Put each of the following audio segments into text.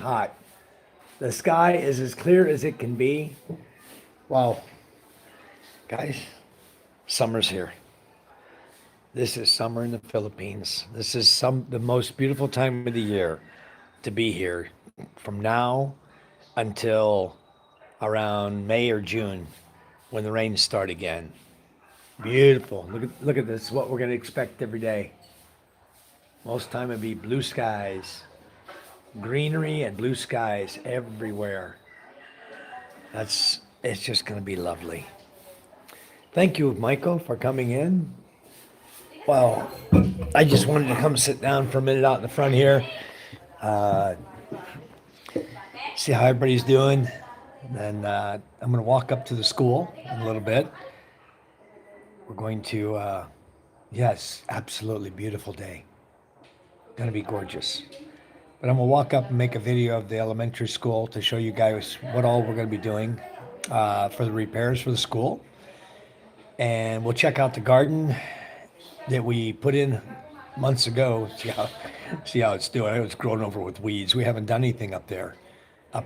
hot. The sky is as clear as it can be. Wow, guys, summer's here. This is summer in the Philippines. This is the most beautiful time of the year to be here from now until around May or June when the rains start again. Beautiful. Look at this. What we're going to expect every day. Most time it'd be blue skies, greenery and blue skies everywhere. It's just going to be lovely. Thank you, Michael, for coming in. Well, I just wanted to come sit down for a minute out in the front here, uh, see how everybody's doing. And I'm going to walk up to the school in a little bit. We're going to, yes, absolutely beautiful day. Going to be gorgeous. But I'm going to walk up and make a video of the elementary school to show you guys what all we're going to be doing for the repairs for the school. And we'll check out the garden that we put in months ago. See how it's doing. It's grown over with weeds. We haven't done anything up there.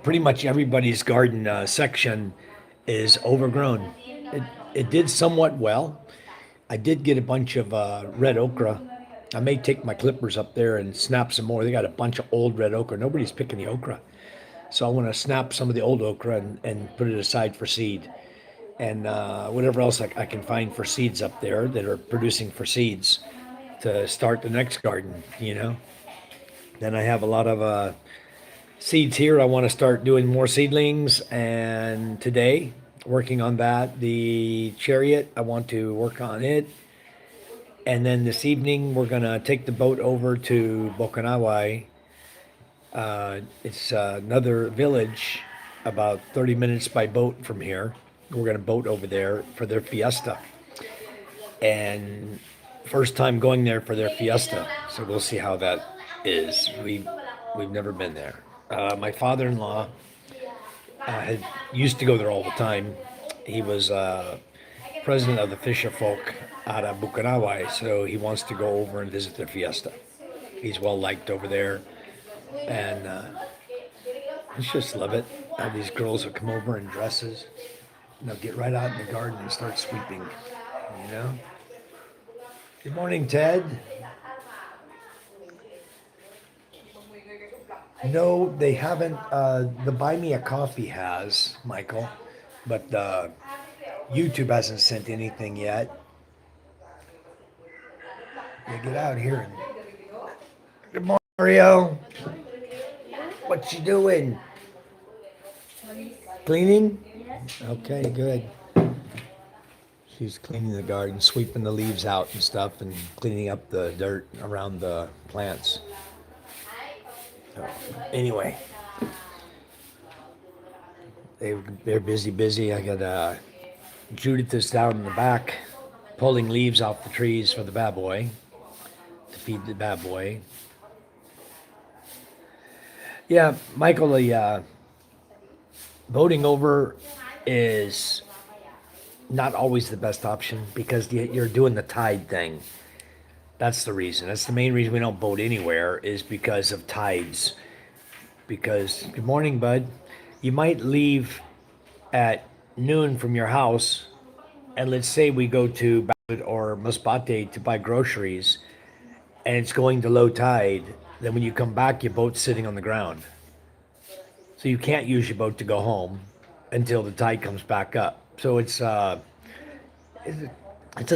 Pretty much everybody's garden section is overgrown. It did somewhat well. I did get a bunch of red okra. I may take my clippers up there and snap some more. They got a bunch of old red okra. Nobody's picking the okra. So I want to snap some of the old okra and put it aside for seed. And whatever else I can find for seeds up there that are producing for seeds to start the next garden, you know. Then I have a lot of seeds here. I want to start doing more seedlings, and today working on that. The chariot, I want to work on it. And then this evening we're gonna take the boat over to Bokanawai. It's another village about 30 minutes by boat from here. We're gonna boat over there for their fiesta. And first time going there for their fiesta, so we'll see how that is. We've never been there. My father-in-law had used to go there all the time. He was president of the fisher folk out of Bukanawai, so he wants to go over and visit their fiesta. He's well liked over there, and I just love it. How these girls will come over in dresses, and they'll get right out in the garden and start sweeping. You know. Good morning, Ted. No, they haven't. The Buy Me a Coffee has, Michael, but YouTube hasn't sent anything yet. Yeah, get out here. Good morning, Mario. What you doing? Cleaning? Okay, good. She's cleaning the garden, sweeping the leaves out and stuff, and cleaning up the dirt around the plants. So, anyway, they're busy. I got Judith is down in the back pulling leaves off the trees for the baboy to feed the baboy. Yeah, Michael, the boating over is not always the best option because you're doing the tide thing. That's the reason. That's the main reason we don't boat anywhere is because of tides. Because, good morning, bud. You might leave at noon from your house, and let's say we go to Balut or Masbate to buy groceries, and it's going to low tide. Then when you come back, your boat's sitting on the ground. So you can't use your boat to go home until the tide comes back up. So it's a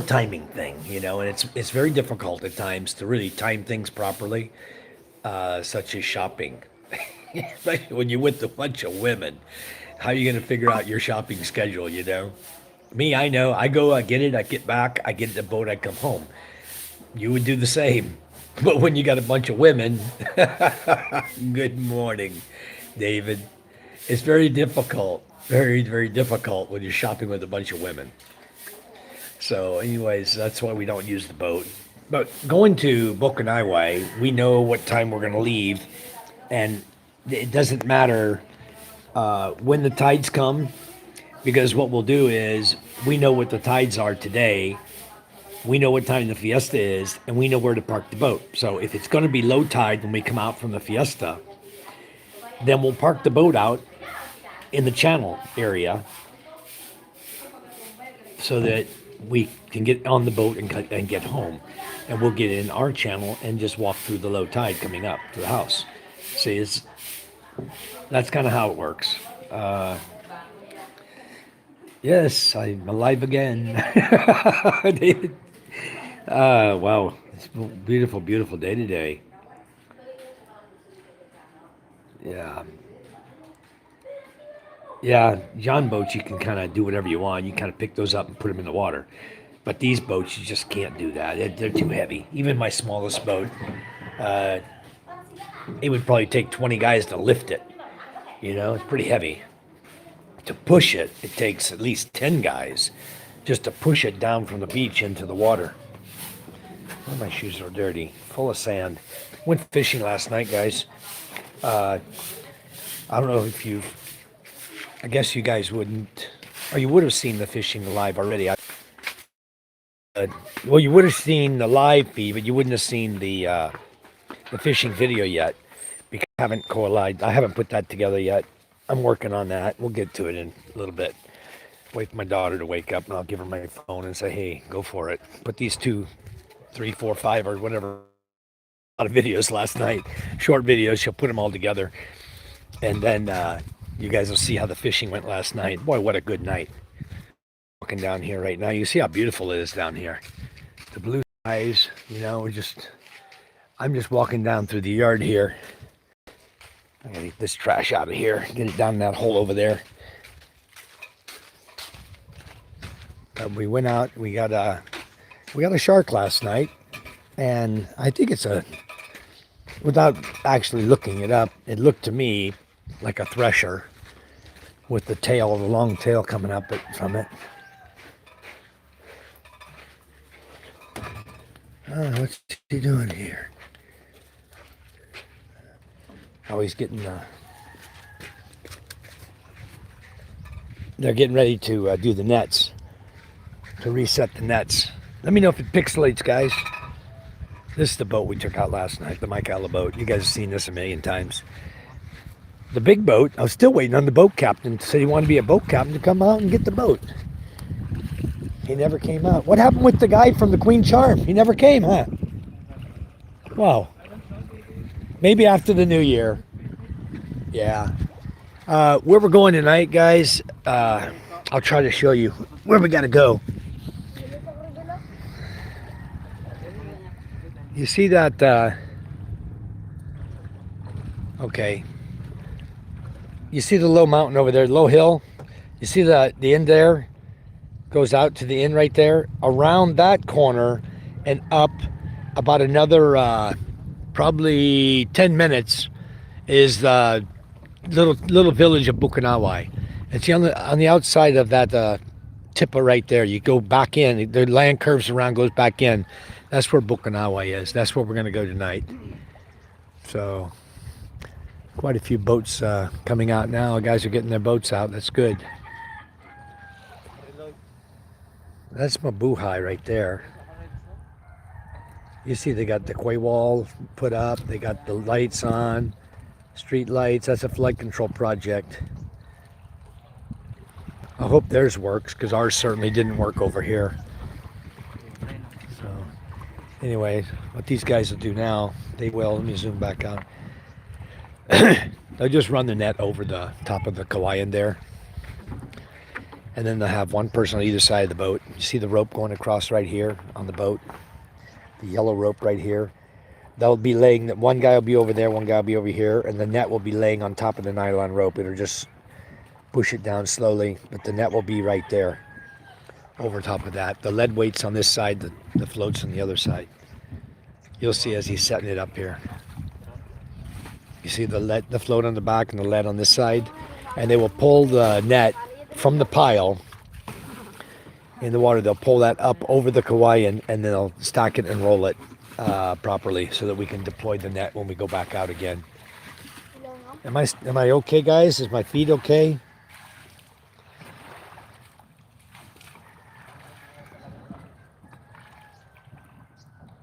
timing thing, you know, and it's very difficult at times to really time things properly, such as shopping. Especially when you're with a bunch of women, how are you going to figure out your shopping schedule, you know? Me, I know. I go, I get it, I get back, I get the boat, I come home. You would do the same. But when you got a bunch of women, good morning, David. It's very difficult, very difficult when you're shopping with a bunch of women. So, anyways, that's why we don't use the boat. But going to Bokanaiwai, we know what time we're going to leave, and it doesn't matter when the tides come, because what we'll do is we know what the tides are today. We know what time the fiesta is, and we know where to park the boat. So if it's going to be low tide when we come out from the fiesta, Then we'll park the boat out in the channel area so that we can get on the boat and get home. And we'll get in our channel and just walk through the low tide coming up to the house. See, that's kind of how it works. Yes, I'm alive again. David. Wow. It's a beautiful, beautiful day today. Yeah. Yeah, John boats, you can kind of do whatever you want. You kind of pick those up and put them in the water. But these boats, you just can't do that. They're too heavy. Even my smallest boat, uh, it would probably take 20 guys to lift it. You know, it's pretty heavy. To push it, it takes at least 10 guys just to push it down from the beach into the water. Oh, my shoes are dirty, full of sand. Went fishing last night, guys. I don't know if I guess you guys wouldn't, or you would have seen the fishing live already. Well, you would have seen the live feed, but you wouldn't have seen the fishing video yet because I haven't put that together yet. I'm working on that. We'll get to it in a little bit. Wait for my daughter to wake up, and I'll give her my phone and say, "Hey, go for it." Put these 2, 3, 4, 5, or whatever, a lot of videos last night, short videos. She'll put them all together, and then you guys will see how the fishing went last night. Boy, what a good night. Walking down here right now, you see how beautiful it is down here. The blue skies, you know, I'm just walking down through the yard here. I'm gonna get this trash out of here, get it down that hole over there. We went out, we got a shark last night, and I think without actually looking it up, it looked to me like a thresher with the long tail coming up from it. Oh, what's he doing here? Oh, he's getting, they're getting ready to do the nets, to reset the nets. Let me know if it pixelates, guys. This is the boat we took out last night, the Mike Alla boat. You guys have seen this a million times. The big boat, I was still waiting on the boat captain to say he wanted to be a boat captain to come out and get the boat. He never came out. What happened with the guy from the Queen Charm? He never came, huh? Wow. Maybe after the new year. Yeah. Where we're going tonight, guys, I'll try to show you where we got to go. You see that, okay. You see the low mountain over there, low hill? You see the end there? Goes out to the end right there. Around that corner and up about another probably 10 minutes is the little village of Bukanawai. It's on the outside of that tippa right there. You go back in, the land curves around, goes back in. That's where Bukanawai is. That's where we're going to go tonight. So quite a few boats coming out now. Guys are getting their boats out. That's good. That's Mabuhay right there. You see they got the quay wall put up. They got the lights on, street lights. That's a flood control project. I hope theirs works because ours certainly didn't work over here. So anyway, what these guys will do now, let me zoom back out. They'll just run the net over the top of the kawaii there. And then they'll have one person on either side of the boat. You see the rope going across right here on the boat? The yellow rope right here. They'll be one guy will be over there, one guy will be over here, and the net will be laying on top of the nylon rope. It'll just push it down slowly, but the net will be right there over top of that. The lead weight's on this side, the float's on the other side. You'll see as he's setting it up here. You see the float on the back and the lead on this side, and they will pull the net from the pile in the water. They'll pull that up over the kawaii and then they'll stack it and roll it properly so that we can deploy the net when we go back out again. Am I okay, guys? Is my feed okay?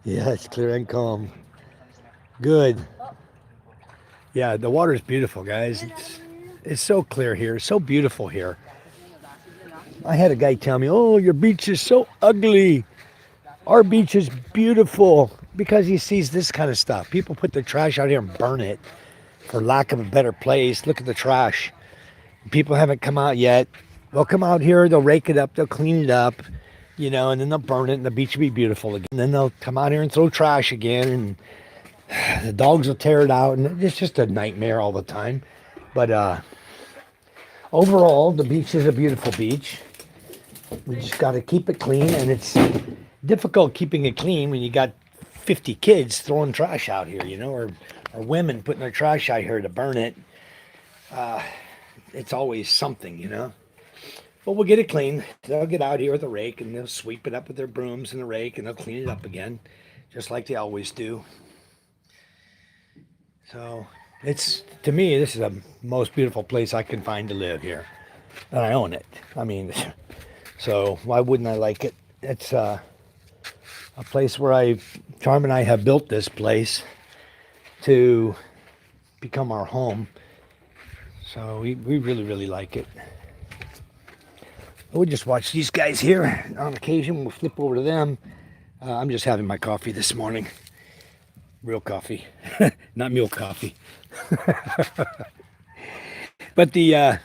Yeah, it's clear and calm. Good. Yeah, the water is beautiful, guys. It's so clear here, so beautiful here. I had a guy tell me, "Oh, your beach is so ugly. Our beach is beautiful," because he sees this kind of stuff. People put their trash out here and burn it for lack of a better place. Look at the trash. People haven't come out yet. They'll come out here, they'll rake it up, they'll clean it up, and then they'll burn it, and the beach will be beautiful again. And then they'll come out here and throw trash again, and the dogs will tear it out, and it's just a nightmare all the time. But overall, the beach is a beautiful beach. We just got to keep it clean, and it's difficult keeping it clean when you got 50 kids throwing trash out here, or women putting their trash out here to burn it. It's always something. But we'll get it clean. They'll get out here with a rake and they'll sweep it up with their brooms and a rake and they'll clean it up again, just like they always do. So to me, this is the most beautiful place I can find to live here. And I own it. I mean, so why wouldn't I like it? It's a place where Charm and I have built this place to become our home. So we really, really like it. We'll just watch these guys here. On occasion, we'll flip over to them. I'm just having my coffee this morning. Real coffee, not milk coffee. But the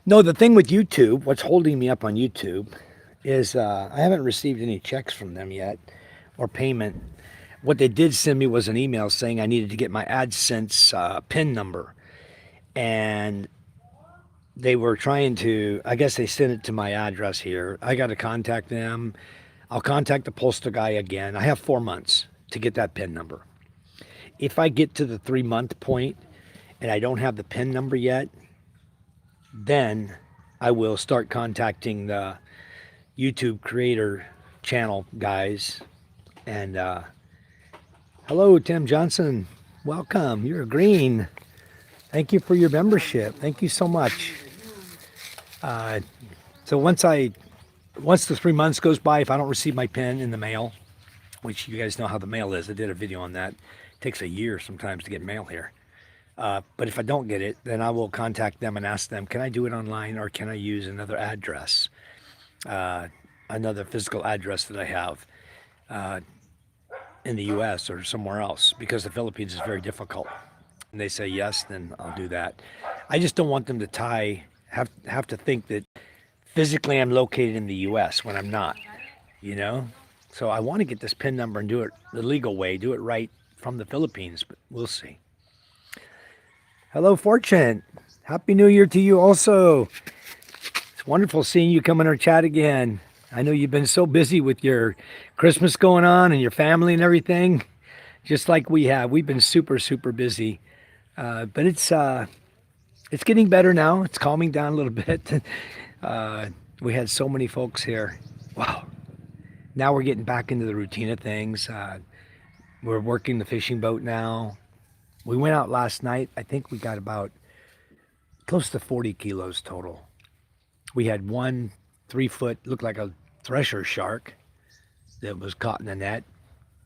thing with YouTube, what's holding me up on YouTube is I haven't received any checks from them yet or payment. What they did send me was an email saying I needed to get my AdSense PIN number. And they were trying to, I guess they sent it to my address here. I got to contact them. I'll contact the postal guy again. I have 4 months to get that PIN number. If I get to the 3-month point and I don't have the PIN number yet, then I will start contacting the YouTube creator channel guys. And hello, Tim Johnson. Welcome. You're green. Thank you for your membership. Thank you so much. So once the 3 months goes by, if I don't receive my PIN in the mail, which you guys know how the mail is, I did a video on that. It takes a year sometimes to get mail here. But if I don't get it, then I will contact them and ask them, can I do it online or can I use another address, another physical address that I have in the U.S. or somewhere else, because the Philippines is very difficult. And they say yes, then I'll do that. I just don't want them to have to think that physically I'm located in the U.S. when I'm not, So I want to get this PIN number and do it the legal way, do it right from the Philippines, but we'll see. Hello, Fortune. Happy New Year to you also. It's wonderful seeing you come in our chat again. I know you've been so busy with your Christmas going on and your family and everything, just like we have. We've been super, super busy. But it's getting better now. It's calming down a little bit. We had so many folks here. Wow. Now we're getting back into the routine of things. We're working the fishing boat now. We went out last night. I think we got about close to 40 kilos total. We had one 3-foot, looked like a thresher shark that was caught in the net.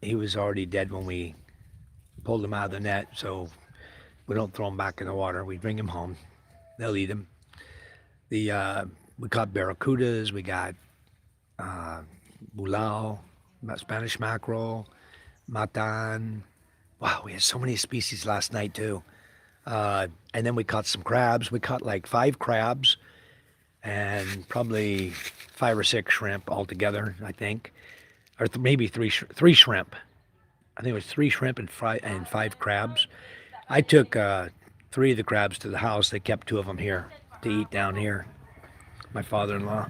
He was already dead when we pulled him out of the net, so we don't throw him back in the water. We bring him home. They'll eat him. We caught barracudas. We got bulao, Spanish mackerel, matan. Wow, we had so many species last night too. And then we caught some crabs. We caught like 5 crabs and probably 5 or 6 shrimp altogether, I think. Or maybe three shrimp. I think it was 3 shrimp and 5 crabs. I took 3 of the crabs to the house. They kept 2 of them here to eat down here. My father-in-law.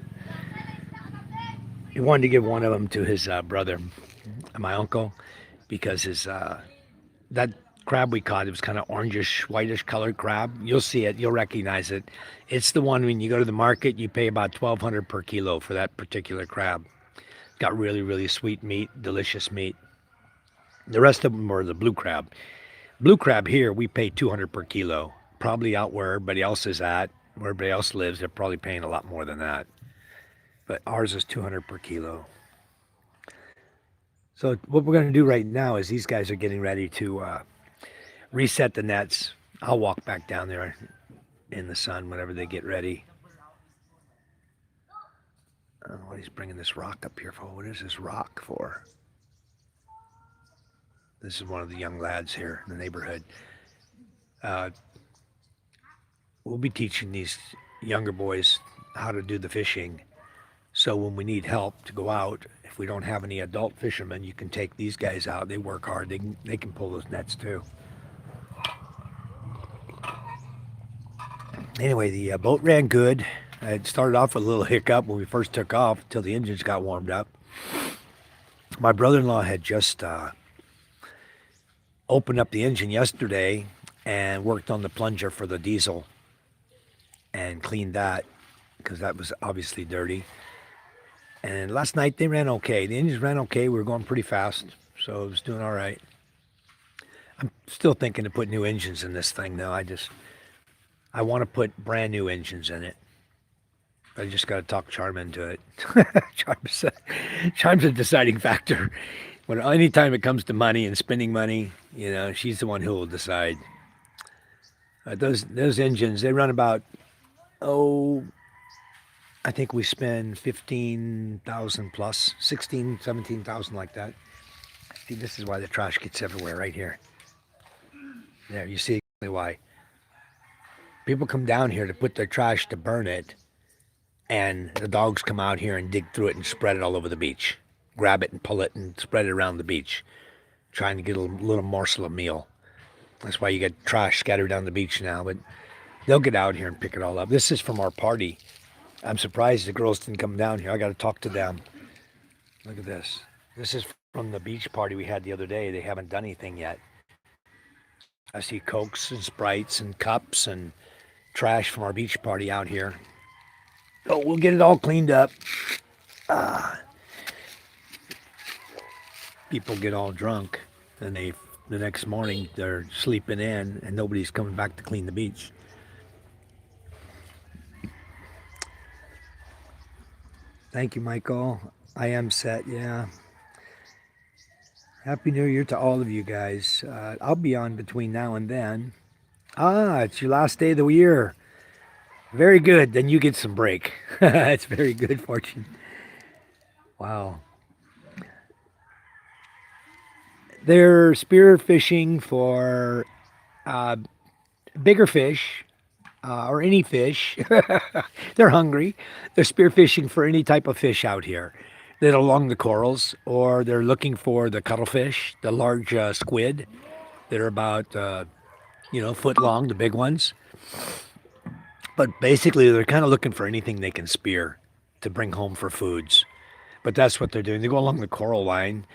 He wanted to give one of them to his brother, my uncle, because that crab we caught, it was kind of orangish, whitish colored crab. You'll see it. You'll recognize it. It's the one when you go to the market, you pay about $1,200 per kilo for that particular crab. Got really, really sweet meat, delicious meat. The rest of them were the blue crab. Blue crab here, we pay $200 per kilo. Probably out where everybody else is at, where everybody else lives, they're probably paying a lot more than that. But ours is $200 per kilo. So what we're going to do right now is these guys are getting ready to reset the nets. I'll walk back down there in the sun whenever they get ready. I don't know what he's bringing this rock up here for. What is this rock for? This is one of the young lads here in the neighborhood. Uh, we'll be teaching these younger boys how to do the fishing. So when we need help to go out, if we don't have any adult fishermen, you can take these guys out. They work hard. They can pull those nets too. Anyway, the boat ran good. It started off with a little hiccup when we first took off until the engines got warmed up. My brother-in-law had just opened up the engine yesterday and worked on the plunger for the diesel and cleaned that because that was obviously dirty. And last night they ran okay. The engines ran okay. We were going pretty fast, so it was doing all right. I'm still thinking to put new engines in this thing though. I want to put brand new engines in it. I just got to talk Charm into it. Charm's a deciding factor. When anytime it comes to money and spending money, she's the one who will decide. Those engines, they run about, I think we spend 15,000 plus, 16, 17,000 like that. See, this is why the trash gets everywhere right here. There, you see exactly why. People come down here to put their trash to burn it, and the dogs come out here and dig through it and spread it all over the beach. Grab it and pull it and spread it around the beach, trying to get a little morsel of meal. That's why you get trash scattered down the beach now, but they'll get out here and pick it all up. This is from our party. I'm surprised the girls didn't come down here. I got to talk to them. Look at this. This is from the beach party we had the other day. They haven't done anything yet. I see Cokes and Sprites and cups and trash from our beach party out here. Oh, we'll get it all cleaned up. People get all drunk, and the next morning they're sleeping in, and nobody's coming back to clean the beach. Thank you, Michael. I am set, yeah. Happy New Year to all of you guys. I'll be on between now and then. It's your last day of the year. Very good. Then you get some break. It's very good fortune. Wow. They're spear fishing for bigger fish or any fish. They're hungry. They're spear fishing for any type of fish out here that along the corals, or they're looking for the cuttlefish, the large squid that are about foot long, the big ones. But basically, they're kind of looking for anything they can spear to bring home for foods. But that's what they're doing. They go along the coral line.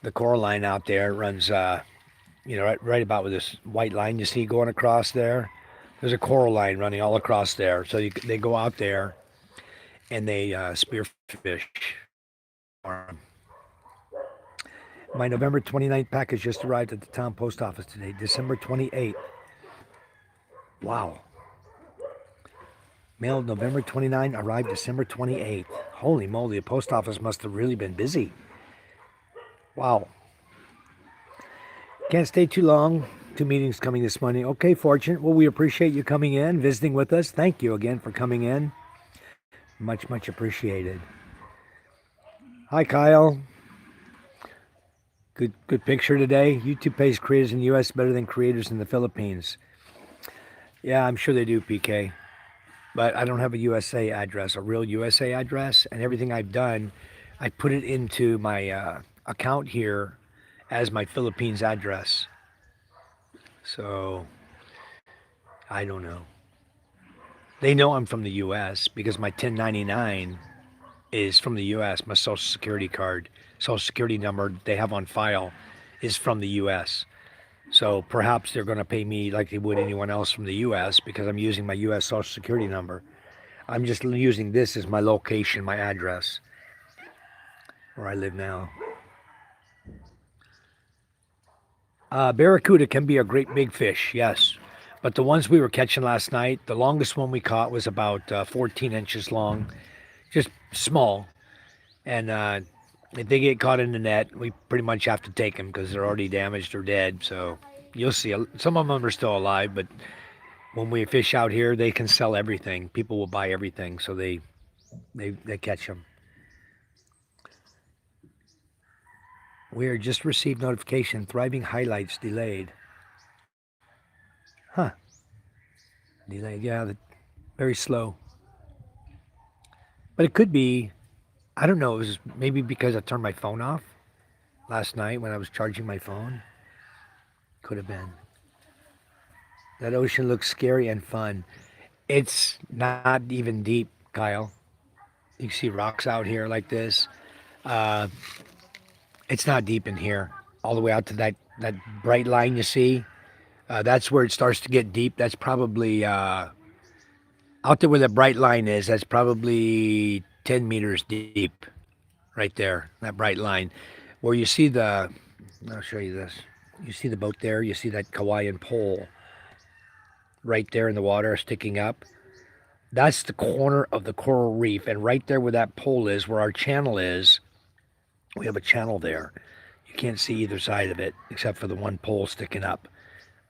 The coral line out there runs, right about with this white line you see going across there. There's a coral line running all across there. So they go out there and they spear fish. My November 29th package just arrived at the town post office today, December 28th. Wow. Mailed November 29, arrived December 28th. Holy moly, the post office must have really been busy. Wow. Can't stay too long. 2 meetings coming this morning. Okay, Fortune. Well, we appreciate you coming in, visiting with us. Thank you again for coming in. Much, much appreciated. Hi, Kyle. Good picture today. YouTube pays creators in the U.S. better than creators in the Philippines. Yeah, I'm sure they do, PK. But I don't have a USA address, a real USA address. And everything I've done, I put it into my account here as my Philippines address. So, I don't know. They know I'm from the U.S. because my 1099 is from the U.S. My Social Security card, Social Security number they have on file is from the U.S. So perhaps they're going to pay me like they would anyone else from the U.S. because I'm using my U.S. Social Security number. I'm just using this as my location, my address, where I live now. Barracuda can be a great big fish, yes. But the ones we were catching last night, the longest one we caught was about 14 inches long, just small. And if they get caught in the net, we pretty much have to take them because they're already damaged or dead. So You'll see. Some of them are still alive, but when we fish out here, they can sell everything. People will buy everything, so they catch them. We are just received notification. Thriving highlights delayed. Huh? Delayed. Yeah, very slow. But it could be. I don't know. It was maybe because I turned my phone off last night when I was charging my phone. Could have been. That ocean looks scary and fun. It's not even deep, Kyle. You can see rocks out here like this. Uh, it's not deep in here. All the way out to that bright line you see. That's where it starts to get deep. That's probably out there where the bright line is. That's probably 10 meters deep, right there. That bright line, where you see the. I'll show you this. You see the boat there. You see that Hawaiian pole right there in the water sticking up. That's the corner of the coral reef, and right there where that pole is, where our channel is, we have a channel there. You can't see either side of it except for the one pole sticking up.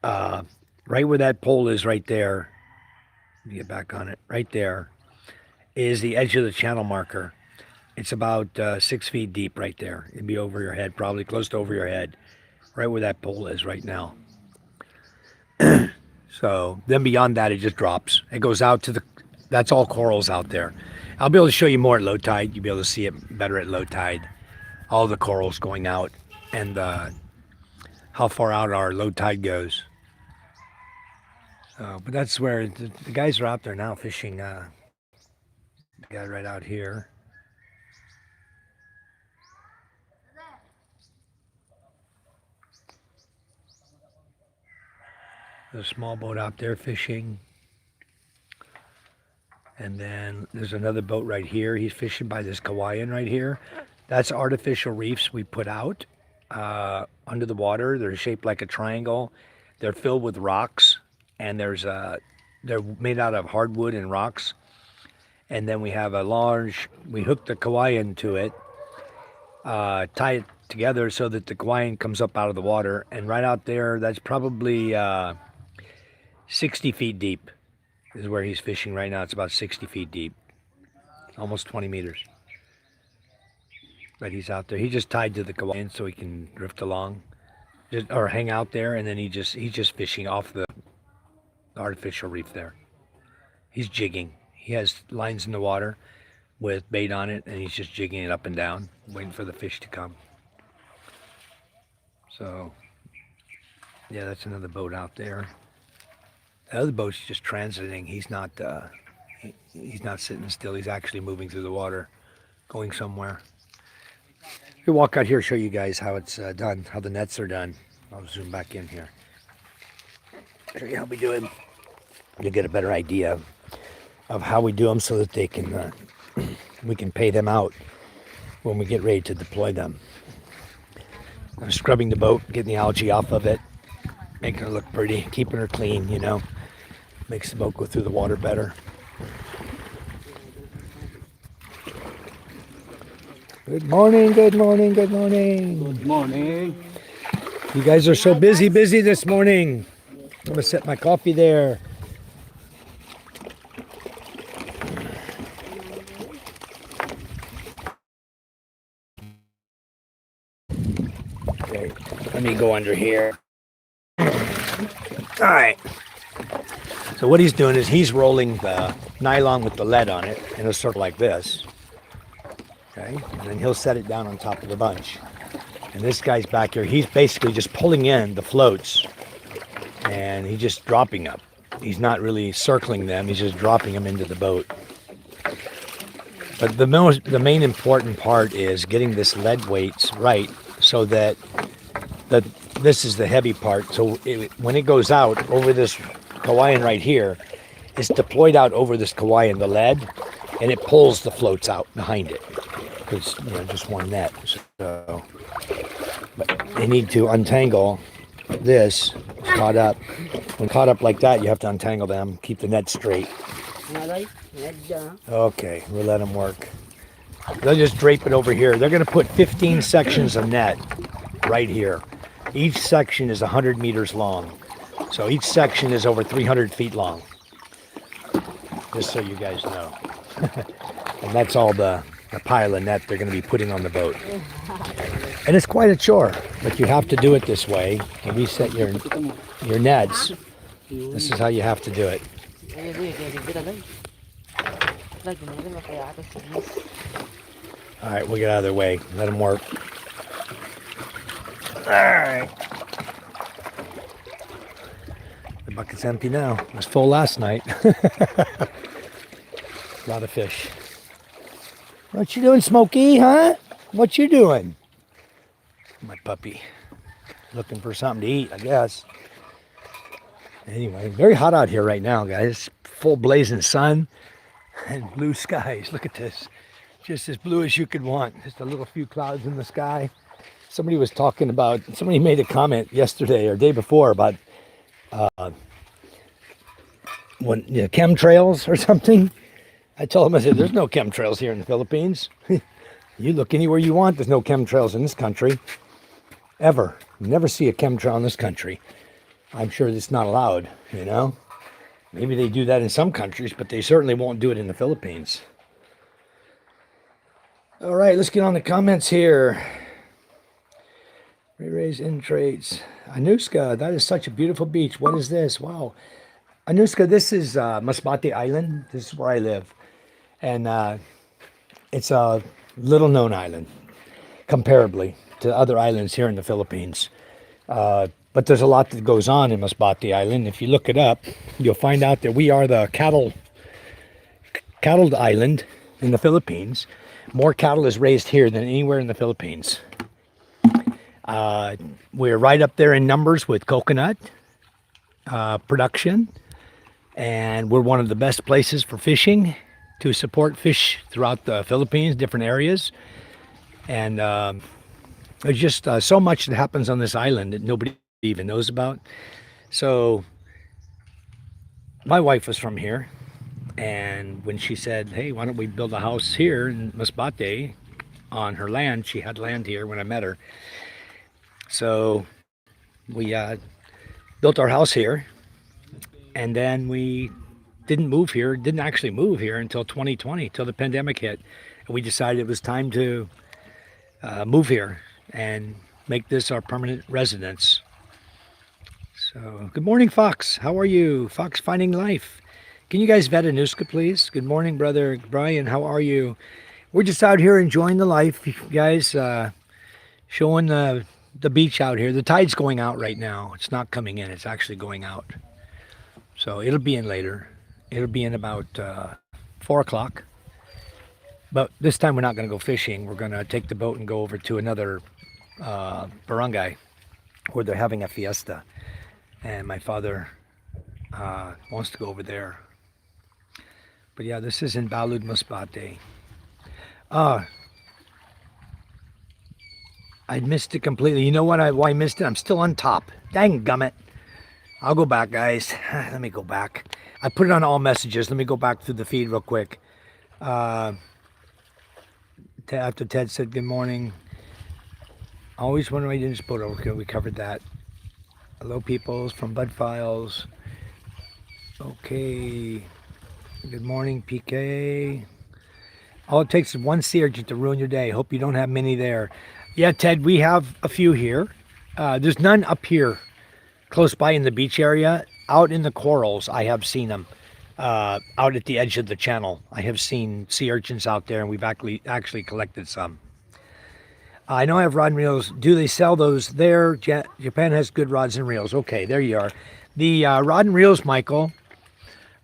Right where that pole is, right there. Let me get back on it. Right there is the edge of the channel marker. It's about 6 feet deep right there. It'd be over your head, probably close to over your head, right where that pole is right now. So then beyond that, it just drops. It goes out to the. That's all corals out there. I'll be able to show you more at low tide. You'll be able to see it better at low tide. All the corals going out and how far out our low tide goes. But that's where the guys are out there now fishing. The guy right out here. There's a small boat out there fishing. And then there's another boat right here. He's fishing by this Hawaiian right here. That's artificial reefs we put out under the water. They're shaped like a triangle. They're filled with rocks, and they're made out of hardwood and rocks. And then we have we hook the Hawaiian to it, tie it together so that the Hawaiian comes up out of the water. And right out there, that's probably 60 feet deep is where he's fishing right now. It's about 60 feet deep, almost 20 meters. But he's out there. He just tied to the Hawaiian so he can drift along, or hang out there, and then he's just fishing off the artificial reef there. He's jigging. He has lines in the water with bait on it, and he's just jigging it up and down, waiting for the fish to come. So, yeah, that's another boat out there. The other boat's just transiting. He's not sitting still. He's actually moving through the water, going somewhere. We'll walk out here, show you guys how it's done, how the nets are done. I'll zoom back in here. Show you how we do it. You'll get a better idea of how we do them, so that they can we can pay them out when we get ready to deploy them. I'm scrubbing the boat, getting the algae off of it, making her look pretty, keeping her clean, you know. Makes the boat go through the water better. Good morning, good morning, good morning. Good morning. You guys are so busy this morning. I'm gonna set my coffee there. Okay, let me go under here. All right. So what he's doing is he's rolling the nylon with the lead on it in a circle like this. Okay, and then he'll set it down on top of the bunch. And this guy's back here, he's basically just pulling in the floats, and he's just dropping them. He's not really circling them, he's just dropping them into the boat. But the main important part is getting this lead weights right, so that this is the heavy part. So when it goes out over this Hawaiian right here, it's deployed out over this Hawaiian, the lead, and it pulls the floats out behind it. It's just one net. So, but they need to untangle this. It's caught up. When caught up like that, you have to untangle them, keep the net straight. Okay, we'll let them work. They'll just drape it over here. They're going to put 15 sections of net right here. Each section is 100 meters long. So each section is over 300 feet long. Just so you guys know. And that's all the pile of net they're going to be putting on the boat. And it's quite a chore, but you have to do it this way. And reset your nets. This is how you have to do it. All right, we'll get out of their way. Let them work. All right. The bucket's empty now. It was full last night. A lot of fish. What you doing, Smokey, huh? What you doing? My puppy. Looking for something to eat, I guess. Anyway, very hot out here right now, guys. Full blazing sun and blue skies. Look at this. Just as blue as you could want. Just a little few clouds in the sky. Somebody was talking about, somebody made a comment yesterday or day before about chemtrails or something. I told him, I said, there's no chemtrails here in the Philippines. You look anywhere you want, there's no chemtrails in this country. Ever. You never see a chemtrail in this country. I'm sure it's not allowed, you know. Maybe they do that in some countries, but they certainly won't do it in the Philippines. All right, let's get on the comments here. Re-raise in trades. Anuska, that is such a beautiful beach. What is this? Wow. Anuska, this is Masbate Island. This is where I live. And it's a little known island, comparably to other islands here in the Philippines. But there's a lot that goes on in Masbate Island. If you look it up, you'll find out that we are the cattle island in the Philippines. More cattle is raised here than anywhere in the Philippines. We're right up there in numbers with coconut production. And we're one of the best places for fishing to support fish throughout the Philippines, different areas. And there's just so much that happens on this island that nobody even knows about. So my wife was from here. And when she said, hey, why don't we build a house here in Masbate on her land, she had land here when I met her. So we built our house here. And then we didn't actually move here until 2020, till the pandemic hit. And we decided it was time to move here and make this our permanent residence. So, good morning, Fox. How are you? Fox Finding Life. Can you guys vet Anuska, please? Good morning, brother Brian. How are you? We're just out here enjoying the life, guys. Showing the beach out here. The tide's going out right now. It's not coming in. It's actually going out. So it'll be in later. It'll be in about 4 o'clock. But this time we're not going to go fishing. We're going to take the boat and go over to another barangay where they're having a fiesta. And my father wants to go over there. But yeah, this is in Balud Masbate. I missed it completely. You know why I missed it? I'm still on top. Dang gummit. I'll go back, guys. Let me go back. I put it on all messages. Let me go back through the feed real quick. After Ted said good morning. Always wonder why you didn't split over. Okay, we covered that. Hello, peoples from Bud Files. Okay. Good morning, PK. All it takes is one sea urchin to ruin your day. Hope you don't have many there. Yeah, Ted, we have a few here. There's none up here close by in the beach area. Out in the corals, I have seen them. Out at the edge of the channel, I have seen sea urchins out there, and we've actually collected some. I know I have rod and reels. Do they sell those there? Japan has good rods and reels. Okay, there you are. The rod and reels, Michael,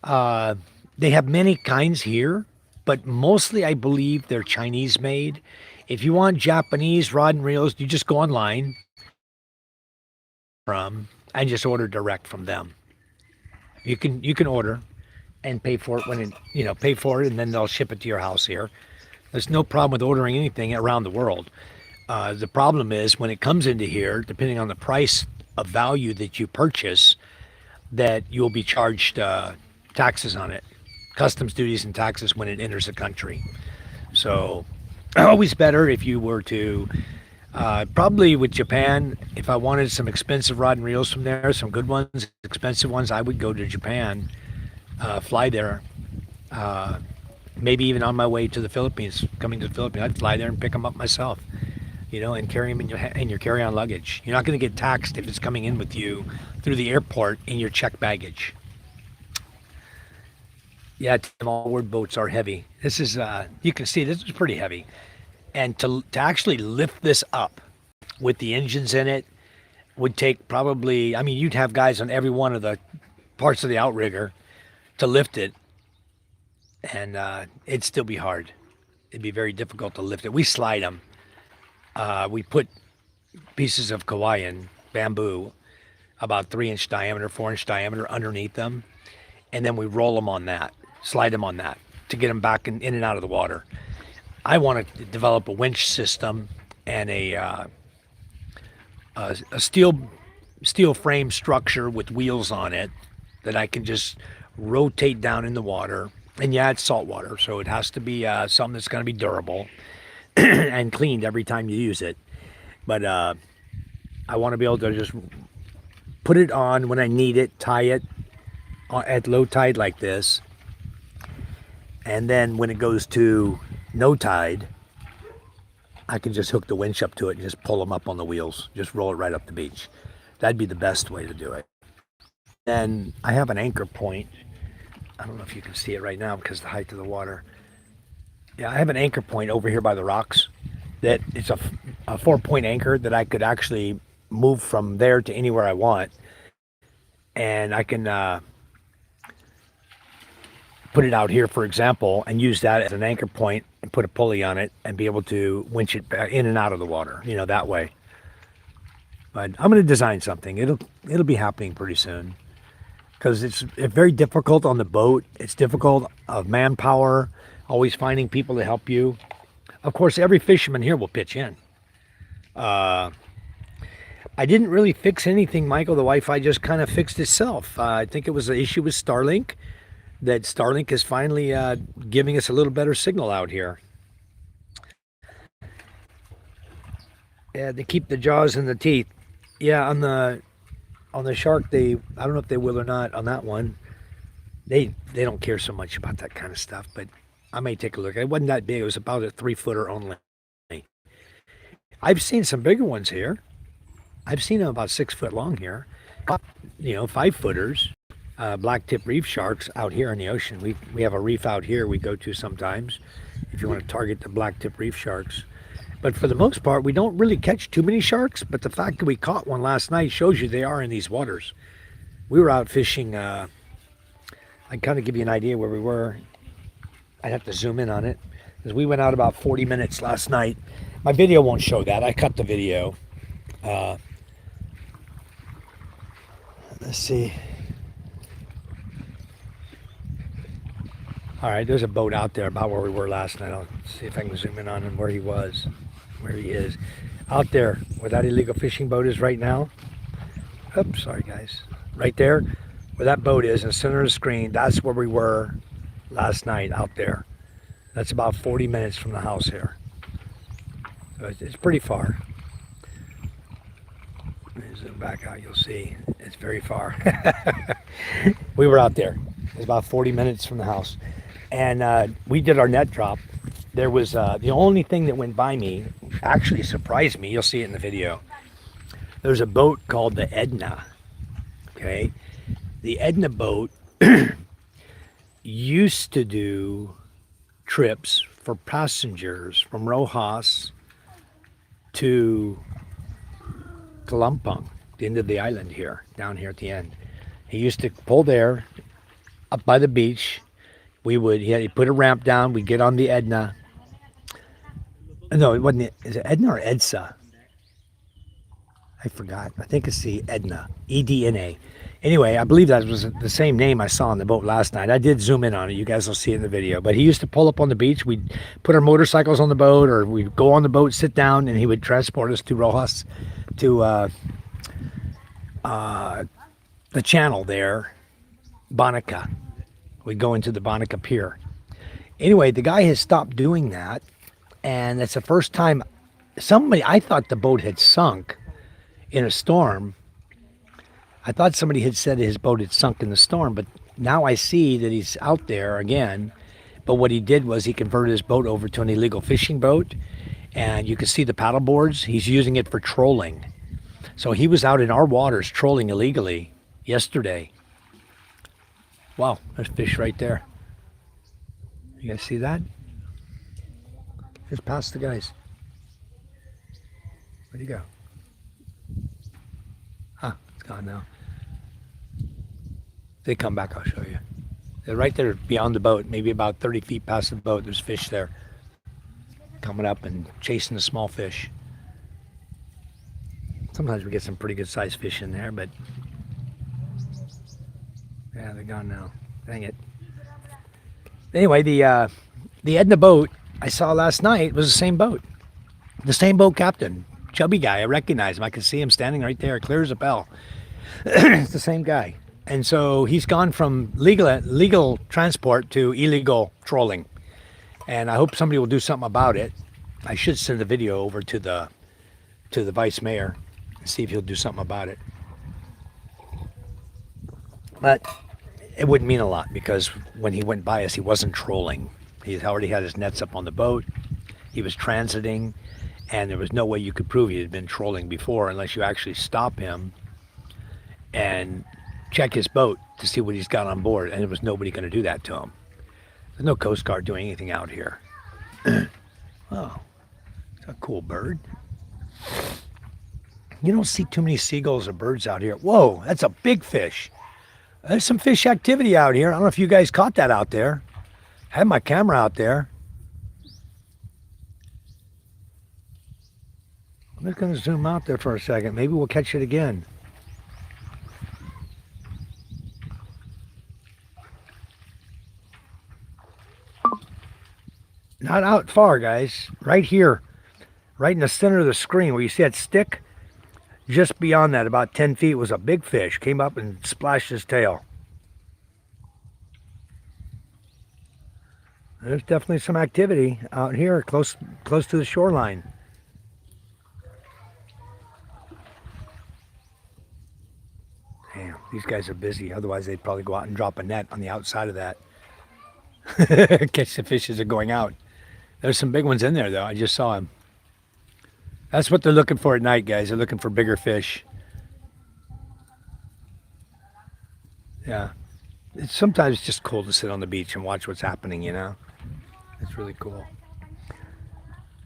they have many kinds here, but mostly I believe they're Chinese made. If you want Japanese rod and reels, you just go online and just order direct from them. You can order and pay for it pay for it, and then they'll ship it to your house here. There's no problem with ordering anything around the world. The problem is when it comes into here, depending on the price of value that you purchase, that you'll be charged taxes on it, customs duties and taxes when it enters the country. So always better if you were to Probably with Japan, if I wanted some expensive rod and reels from there, some good ones, expensive ones, I would go to Japan, fly there. Uh, Maybe even on my way to the Philippines, coming to the Philippines, I'd fly there and pick them up myself, and carry them in your carry-on luggage. You're not going to get taxed if it's coming in with you through the airport in your checked baggage. Yeah, all word boats are heavy. This is, you can see this is pretty heavy. And to actually lift this up with the engines in it would take probably, I mean, you'd have guys on every one of the parts of the outrigger to lift it, and it'd still be hard. It'd be very difficult to lift it. We slide them. We put pieces of Hawaiian bamboo, about 3-inch diameter, 4-inch diameter, underneath them, and then we roll them on that, slide them on that to get them back in and out of the water. I want to develop a winch system and a steel frame structure with wheels on it that I can just rotate down in the water. And yeah, it's salt water, so it has to be something that's going to be durable and cleaned every time you use it. But I want to be able to just put it on when I need it, tie it at low tide like this, and then when it goes to no tide, I can just hook the winch up to it and just pull them up on the wheels, just roll it right up the beach. That'd be the best way to do it. Then I have an anchor point. I don't know if you can see it right now because of the height of the water. Yeah, I have an anchor point over here by the rocks that it's a 4-point anchor that I could actually move from there to anywhere I want. And I can put it out here, for example, and use that as an anchor point and put a pulley on it and be able to winch it back in and out of the water, that way. But I'm going to design something. It'll be happening pretty soon, because it's very difficult on the boat. It's difficult of manpower, always finding people to help you. Of course, every fisherman here will pitch in. I didn't really fix anything, Michael. The Wi-Fi just kind of fixed itself. I think it was an issue with Starlink, that Starlink is finally giving us a little better signal out here. Yeah, they keep the jaws in the teeth. Yeah, on the shark, I don't know if they will or not on that one. They don't care so much about that kind of stuff, but I may take a look. It wasn't that big. It was about a 3-footer only. I've seen some bigger ones here. I've seen them about 6 foot long here. 5-footers. Black tip reef sharks out here in the ocean. We have a reef out here we go to sometimes if you want to target the black tip reef sharks. But for the most part, we don't really catch too many sharks. But the fact that we caught one last night shows you they are in these waters. We were out fishing. I kind of give you an idea where we were. I'd have to zoom in on it, because we went out about 40 minutes last night. My video won't show that. I cut the video. Let's see. All right, there's a boat out there about where we were last night. I'll see if I can zoom in on him, where he is. Out there, where that illegal fishing boat is right now. Oops, sorry guys. Right there, where that boat is in the center of the screen, that's where we were last night out there. That's about 40 minutes from the house here. So it's pretty far. Let me zoom back out, you'll see. It's very far. We were out there. It's about 40 minutes from the house. And we did our net drop. There was the only thing that went by me, actually surprised me. You'll see it in the video. There's a boat called the Edna. Okay, the Edna boat used to do trips for passengers from Rojas to Kalampang, the end of the island here, down here at the end. He used to pull there, up by the beach. He'd put a ramp down, we'd get on the Edna. No, it wasn't, is it Edna or Edsa? I forgot. I think it's the Edna, Edna. Anyway, I believe that was the same name I saw on the boat last night. I did zoom in on it. You guys will see it in the video. But he used to pull up on the beach. We'd put our motorcycles on the boat, or we'd go on the boat, sit down, and he would transport us to Rojas, to the channel there, Bonica. We'd go into the Bonica Pier. Anyway, the guy has stopped doing that, and it's the first time somebody, I thought the boat had sunk in a storm. I thought somebody had said his boat had sunk in the storm, but now I see that he's out there again. But what he did was he converted his boat over to an illegal fishing boat, and you can see the paddle boards. He's using it for trolling. So he was out in our waters trolling illegally yesterday. Wow, there's fish right there. You guys see that? Just past the guys. Where'd he go? Huh, it's gone now. If they come back, I'll show you. They're right there beyond the boat, maybe about 30 feet past the boat. There's fish there coming up and chasing the small fish. Sometimes we get some pretty good sized fish in there, but yeah, they're gone now. Dang it. Anyway, the Edna boat I saw last night was the same boat. The same boat captain. Chubby guy. I recognize him. I can see him standing right there, clear as a bell. It's the same guy. And so he's gone from legal transport to illegal trolling. And I hope somebody will do something about it. I should send the video over to the vice mayor and see if he'll do something about it. But it wouldn't mean a lot, because when he went by us, he wasn't trolling. He already had his nets up on the boat. He was transiting, and there was no way you could prove he had been trolling before unless you actually stop him and check his boat to see what he's got on board, and there was nobody going to do that to him. There's no Coast Guard doing anything out here. Oh, it's a cool bird. You don't see too many seagulls or birds out here. Whoa, that's a big fish. There's some fish activity out here. I don't know if you guys caught that out there. I had my camera out there. I'm just going to zoom out there for a second. Maybe we'll catch it again. Not out far, guys. Right here. Right in the center of the screen where you see that stick. Just beyond that, about 10 feet, was a big fish. Came up and splashed his tail. There's definitely some activity out here close to the shoreline. Damn, these guys are busy. Otherwise, they'd probably go out and drop a net on the outside of that. Catch the fish as they're going out. There's some big ones in there, though. I just saw them. That's what they're looking for at night, guys. They're looking for bigger fish. Yeah. It's sometimes just cool to sit on the beach and watch what's happening, you know? It's really cool.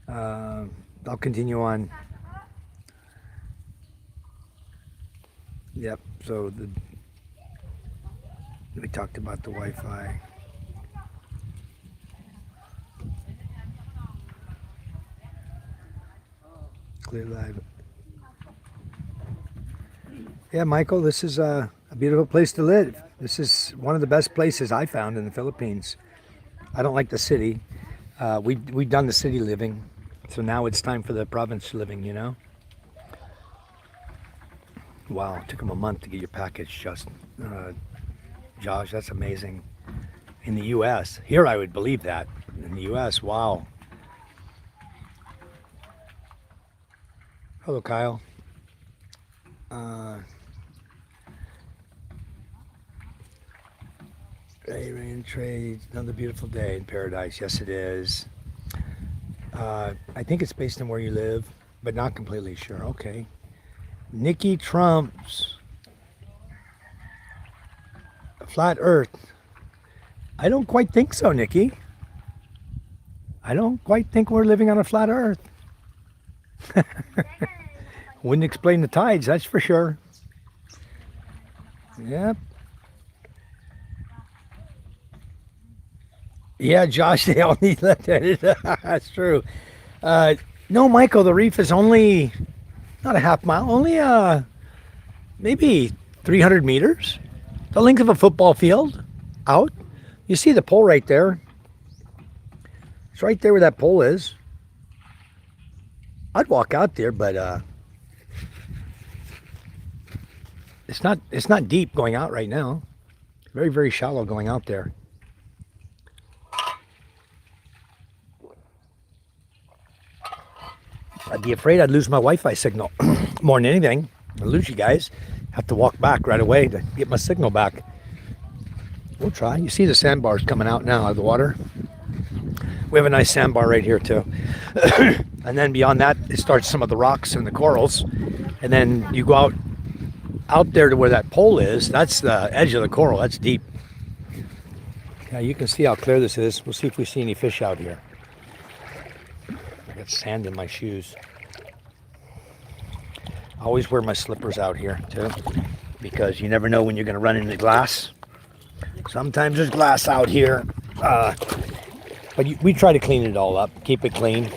I'll continue on. Yep, so we talked about the Wi-Fi. Clear live. Yeah, Michael, this is a beautiful place to live. This is one of the best places I found in the Philippines. I don't like the city. We've done the city living, so now it's time for the province living, you know? Wow, it took them a month to get your package, Josh, that's amazing. In the U.S. Here I would believe that. In the U.S., wow. Hello, Kyle. Rain trades, another beautiful day in paradise. Yes, it is. I think it's based on where you live, but not completely sure. Okay. Nikki Trump's flat Earth. I don't quite think so, Nikki. I don't quite think we're living on a flat Earth. Wouldn't explain the tides, that's for sure. Yep. Yeah, Josh, they all need left-handed. That's true. No, Michael, the reef is only not a half mile, only maybe 300 meters. The length of a football field out. You see the pole right there. It's right there where that pole is. I'd walk out there, but it's not deep going out right now. Very, very shallow going out there. I'd be afraid I'd lose my Wi-Fi signal more than anything. I'd lose you guys. Have to walk back right away to get my signal back. We'll try. You see the sandbars coming out now out of the water. We have a nice sandbar right here too. And then beyond that, it starts some of the rocks and the corals. And then you go out there to where that pole is. That's the edge of the coral. That's deep. Yeah, you can see how clear this is. We'll see if we see any fish out here. I got sand in my shoes. I always wear my slippers out here too, because you never know when you're going to run into glass. Sometimes there's glass out here. But we try to clean it all up, keep it clean.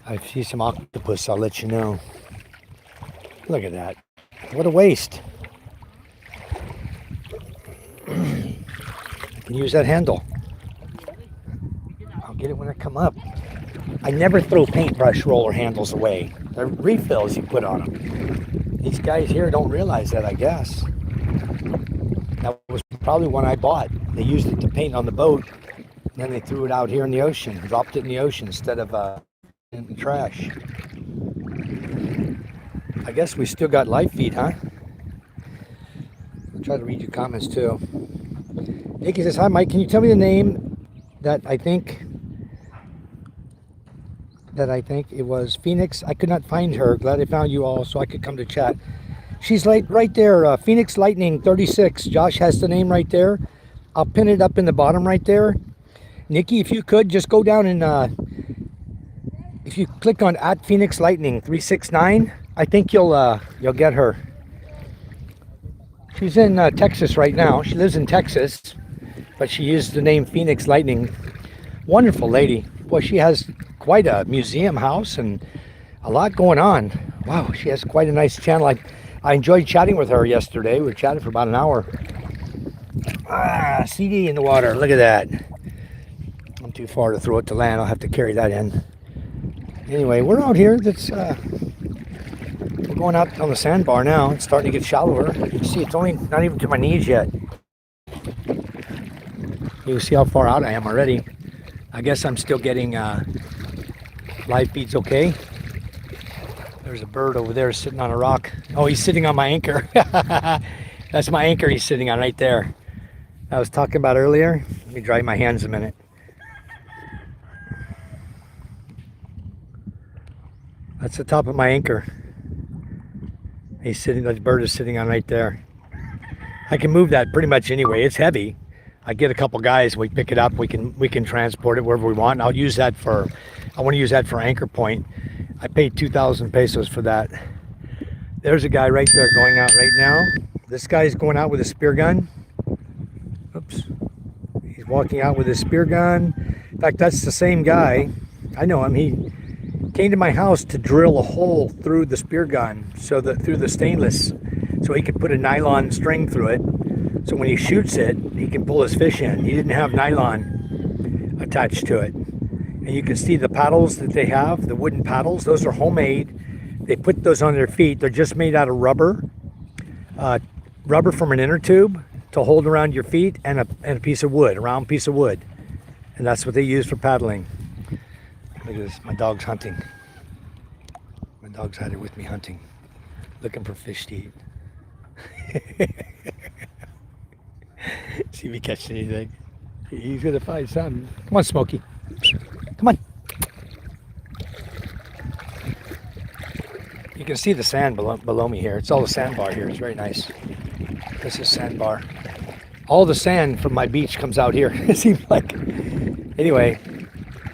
I see some octopus, I'll let you know. Look at that. What a waste. You can use that handle. I'll get it when I come up. I never throw paintbrush roller handles away. They're refills you put on them. These guys here don't realize that, I guess. That was probably one I bought. They used it to paint on the boat, and then they threw it out here in the ocean, dropped it in the ocean instead of in the trash. I guess we still got live feed, huh? I'll try to read your comments too. Nikki says, hi Mike, can you tell me the name that I think it was Phoenix? I could not find her. Glad I found you all so I could come to chat. She's right there, Phoenix Lightning 36. Josh has the name right there. I'll pin it up in the bottom right there. Nikki, if you could, just go down and if you click on @Phoenix Lightning 369, I think you'll get her. She's in Texas right now. She lives in Texas, but she used the name Phoenix Lightning. Wonderful lady. Boy, she has quite a museum house and a lot going on. Wow, she has quite a nice channel. I enjoyed chatting with her yesterday. We chatted for about an hour. CD in the water. Look at that. I'm too far to throw it to land. I'll have to carry that in. Anyway, we're out here. We're going out on the sandbar now. It's starting to get shallower. You can see it's only not even to my knees yet. You can see how far out I am already. I guess I'm still getting live feeds okay. There's a bird over there sitting on a rock. Oh, he's sitting on my anchor. That's my anchor he's sitting on right there. I was talking about earlier. Let me dry my hands a minute. That's the top of my anchor. He's sitting, the bird is sitting on right there. I can move that pretty much anyway. It's heavy. I get a couple guys, we pick it up, we can transport it wherever we want. I want to use that for anchor point. I paid 2,000 pesos for that. There's a guy right there going out right now. This guy's going out with a spear gun. Oops. He's walking out with his spear gun. In fact, that's the same guy. I know him. He came to my house to drill a hole through the spear gun, through the stainless, so he could put a nylon string through it. So when he shoots it, he can pull his fish in. He didn't have nylon attached to it. And you can see the paddles that they have, the wooden paddles. Those are homemade. They put those on their feet. They're just made out of rubber. Rubber from an inner tube to hold around your feet, and a piece of wood, a round piece of wood. And that's what they use for paddling. Look at this, my dog's hunting. My dog's out here with me hunting, looking for fish to eat. See if he catches anything. He's gonna find something. Come on, Smokey. Come on. You can see the sand below me here. It's all the sandbar here. It's very nice. This is sandbar. All the sand from my beach comes out here. It seems like. Anyway,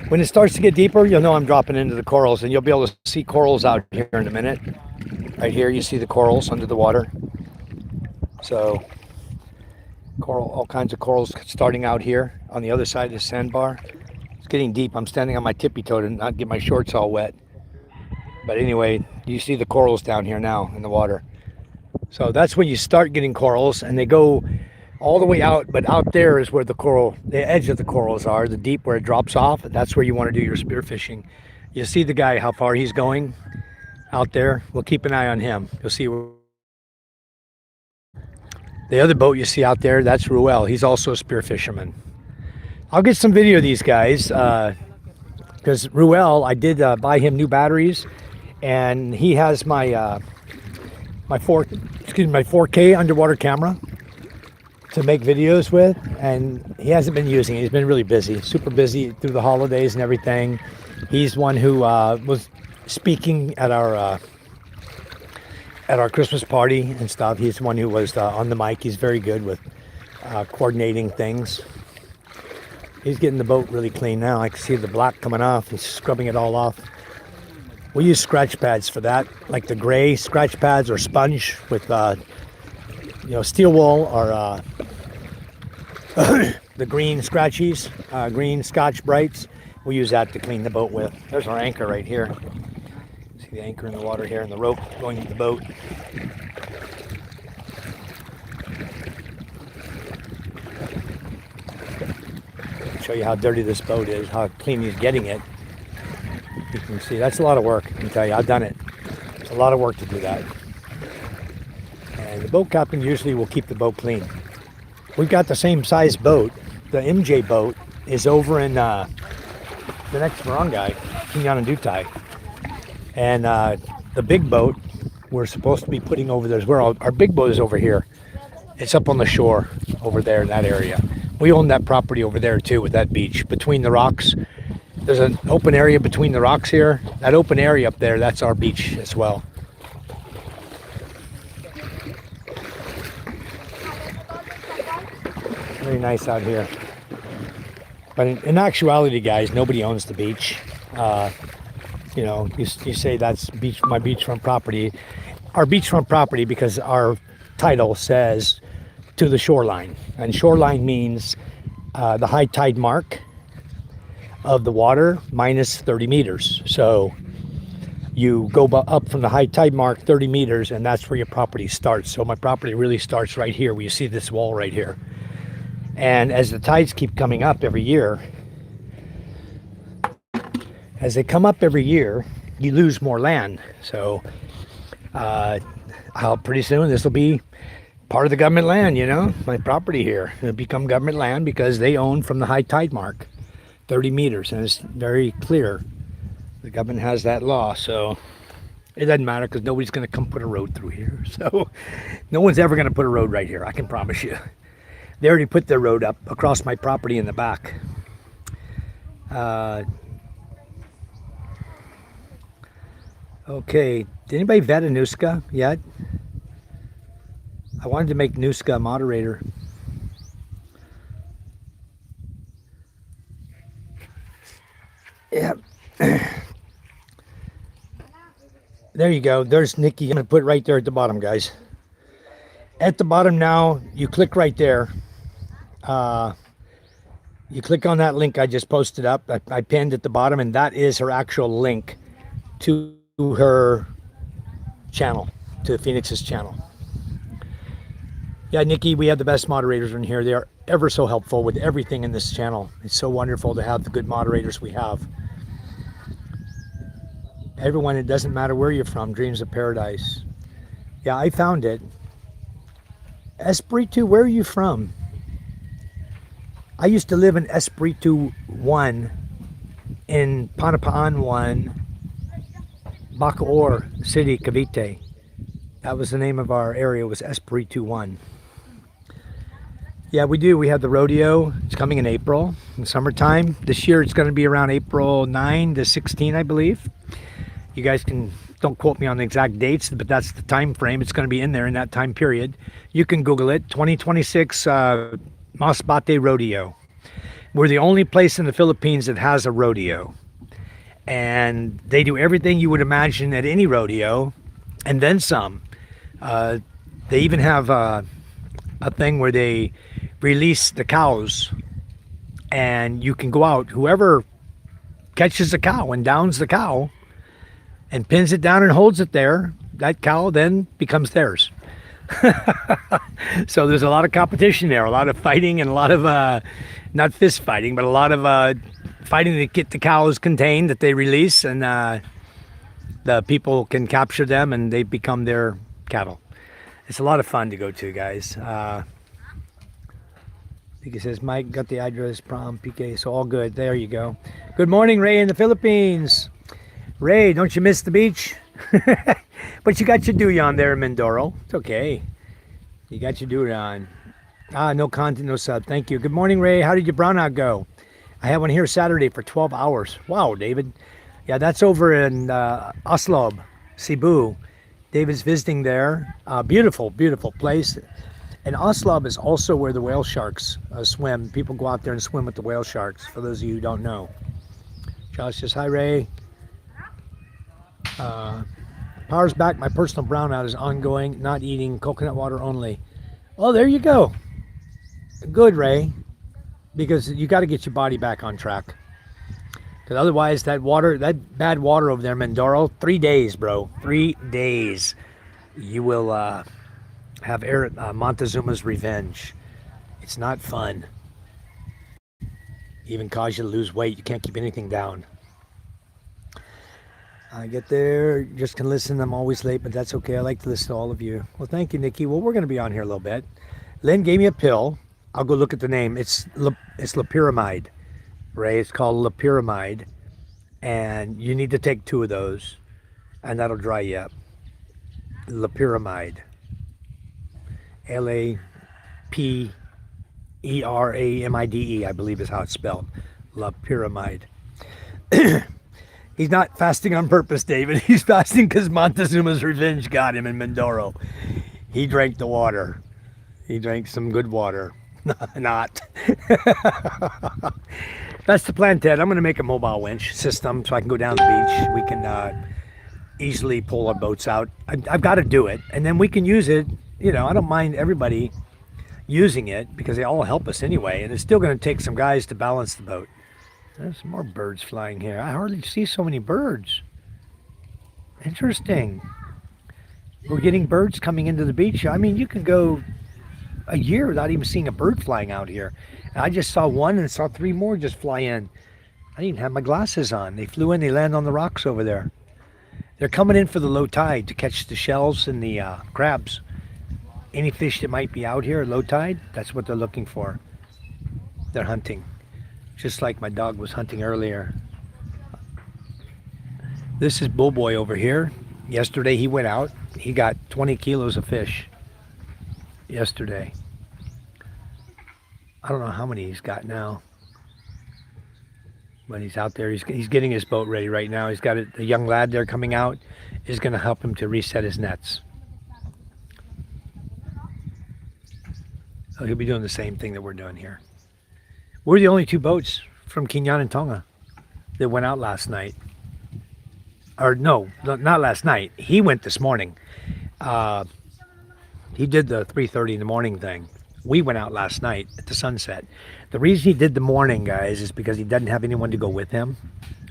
when it starts to get deeper, you'll know I'm dropping into the corals, and you'll be able to see corals out here in a minute. Right here, you see the corals under the water. So, all kinds of corals starting out here on the other side of the sandbar. It's getting deep. I'm standing on my tippy toe to not get my shorts all wet. But anyway, you see the corals down here now in the water. So that's when you start getting corals, and they go all the way out, but out there is where the edge of the corals are, the deep where it drops off. That's where you want to do your spear fishing. You see the guy, how far he's going out there. We'll keep an eye on him. You'll see the other boat you see out there, that's Ruel. He's also a spear fisherman. I'll get some video of these guys. because Ruel, I did buy him new batteries, and he has my my 4K underwater camera to make videos with, and he hasn't been using it. He's been really busy, super busy through the holidays and everything. He's one who was speaking at our Christmas party and stuff. He's the one who was on the mic. He's very good with coordinating things. He's getting the boat really clean now. I can see the black coming off. He's scrubbing it all off. We use scratch pads for that, like the gray scratch pads or sponge with steel wool or the green scratchies, green Scotch Brights. We use that to clean the boat with. There's our anchor right here. See the anchor in the water here and the rope going to the boat. Show you how dirty this boat is, how clean he's getting it. You can see that's a lot of work. I can tell you, I've done it. It's a lot of work to do that. And the boat captain usually will keep the boat clean. We've got the same size boat. The MJ boat is over in the next barangay, Kinyanandutai. And the big boat we're supposed to be putting over there as well. Our big boat is over here. It's up on the shore over there in that area. We own that property over there too, with that beach between the rocks. There's an open area between the rocks here. That open area up there, that's our beach as well. Very nice out here. But in actuality, guys, nobody owns the beach. You say that's my beachfront property. Our beachfront property, because our title says to the shoreline. And shoreline means the high tide mark of the water minus 30 meters. So you go up from the high tide mark 30 meters, and that's where your property starts. So my property really starts right here, where you see this wall right here. And as the tides keep coming up every year, as they come up every year, you lose more land. So pretty soon this will be part of the government land, my property here. It'll become government land because they own from the high tide mark 30 meters, and it's very clear. The government has that law, so it doesn't matter because nobody's going to come put a road through here. So no one's ever going to put a road right here, I can promise you. They already put their road up across my property in the back. Okay, did anybody vet a Nuska yet? I wanted to make Nuska a moderator. Yeah. There you go. There's Nikki. I'm going to put it right there at the bottom, guys. At the bottom now, you click right there. You click on that link I just posted up. I pinned at the bottom, and that is her actual link to her channel, to Phoenix's channel. Yeah, Nikki, we have the best moderators in here. They are ever so helpful with everything in this channel. It's so wonderful to have the good moderators we have. Everyone, it doesn't matter where you're from, Dreams of Paradise. Yeah, I found it. Espiritu, where are you from? I used to live in Espiritu 1, in Panapaan 1, Bacoor City, Cavite. That was the name of our area, was Espiritu 1. Yeah, we do. We have the rodeo. It's coming in April, in summertime. This year it's going to be around April 9 to 16, I believe. You guys don't quote me on the exact dates, but that's the time frame. It's going to be in there in that time period. You can Google it, 2026 Masbate Rodeo. We're the only place in the Philippines that has a rodeo. And they do everything you would imagine at any rodeo, and then some. They even have a thing where they release the cows, and you can go out. Whoever catches a cow and downs the cow and pins it down and holds it there, that cow then becomes theirs. So there's a lot of competition there, a lot of fighting, and a lot of not fist fighting, but a lot of fighting to get the cows contained that they release, and the people can capture them and they become their cattle. It's a lot of fun to go to, guys. PK says, Mike got the address, prom, PK, so all good. There you go. Good morning, Ray in the Philippines. Ray, don't you miss the beach? But you got your duty on there in Mindoro. It's okay. You got your duty on. No content, no sub. Thank you. Good morning, Ray. How did your brownout go? I had one here Saturday for 12 hours. Wow, David. Yeah, that's over in Oslo, Cebu. David's visiting there. Beautiful, beautiful place. And Oslo is also where the whale sharks swim. People go out there and swim with the whale sharks, for those of you who don't know. Josh says, hi, Ray. Power's back. My personal brownout is ongoing. Not eating, coconut water only. Oh, there you go. Good, Ray. Because you got to get your body back on track. Because otherwise, that bad water over there, Mindoro, 3 days, bro. 3 days. You will have Montezuma's revenge. It's not fun. Even cause you to lose weight. You can't keep anything down. I get there, just can listen. I'm always late, but that's okay. I like to listen to all of you. Well, thank you, Nikki. Well, we're going to be on here a little bit. Lynn gave me a pill. I'll go look at the name. It's loperamide, Ray. It's called loperamide, and you need to take 2 of those, and that'll dry you up. Loperamide. L-A-P-E-R-A-M-I-D-E, I believe is how it's spelled. Loperamide. He's not fasting on purpose, David. He's fasting because Montezuma's revenge got him in Mindoro. He drank the water. He drank some good water. Not. That's the plan, Ted. I'm going to make a mobile winch system so I can go down the beach. We can easily pull our boats out. I've got to do it. And then we can use it. You know, I don't mind everybody using it because they all help us anyway. And it's still going to take some guys to balance the boat. There's some more birds flying here. I hardly see so many birds. Interesting. We're getting birds coming into the beach. I mean, you could go a year without even seeing a bird flying out here. And I just saw one and saw 3 more just fly in. I didn't even have my glasses on. They flew in. They land on the rocks over there. They're coming in for the low tide to catch the shells and the crabs. Any fish that might be out here at low tide, that's what they're looking for. They're hunting. Just like my dog was hunting earlier. This is Bull Boy over here. Yesterday he went out. He got 20 kilos of fish. Yesterday. I don't know how many he's got now. But he's out there. He's getting his boat ready right now. He's got a young lad there coming out. Is going to help him to reset his nets. So he'll be doing the same thing that we're doing here. We're the only 2 boats from Kinyan and Tonga that went out last night. Or no, not last night. He went this morning. He did the 3:30 in the morning thing. We went out last night at the sunset. The reason he did the morning, guys, is because he doesn't have anyone to go with him.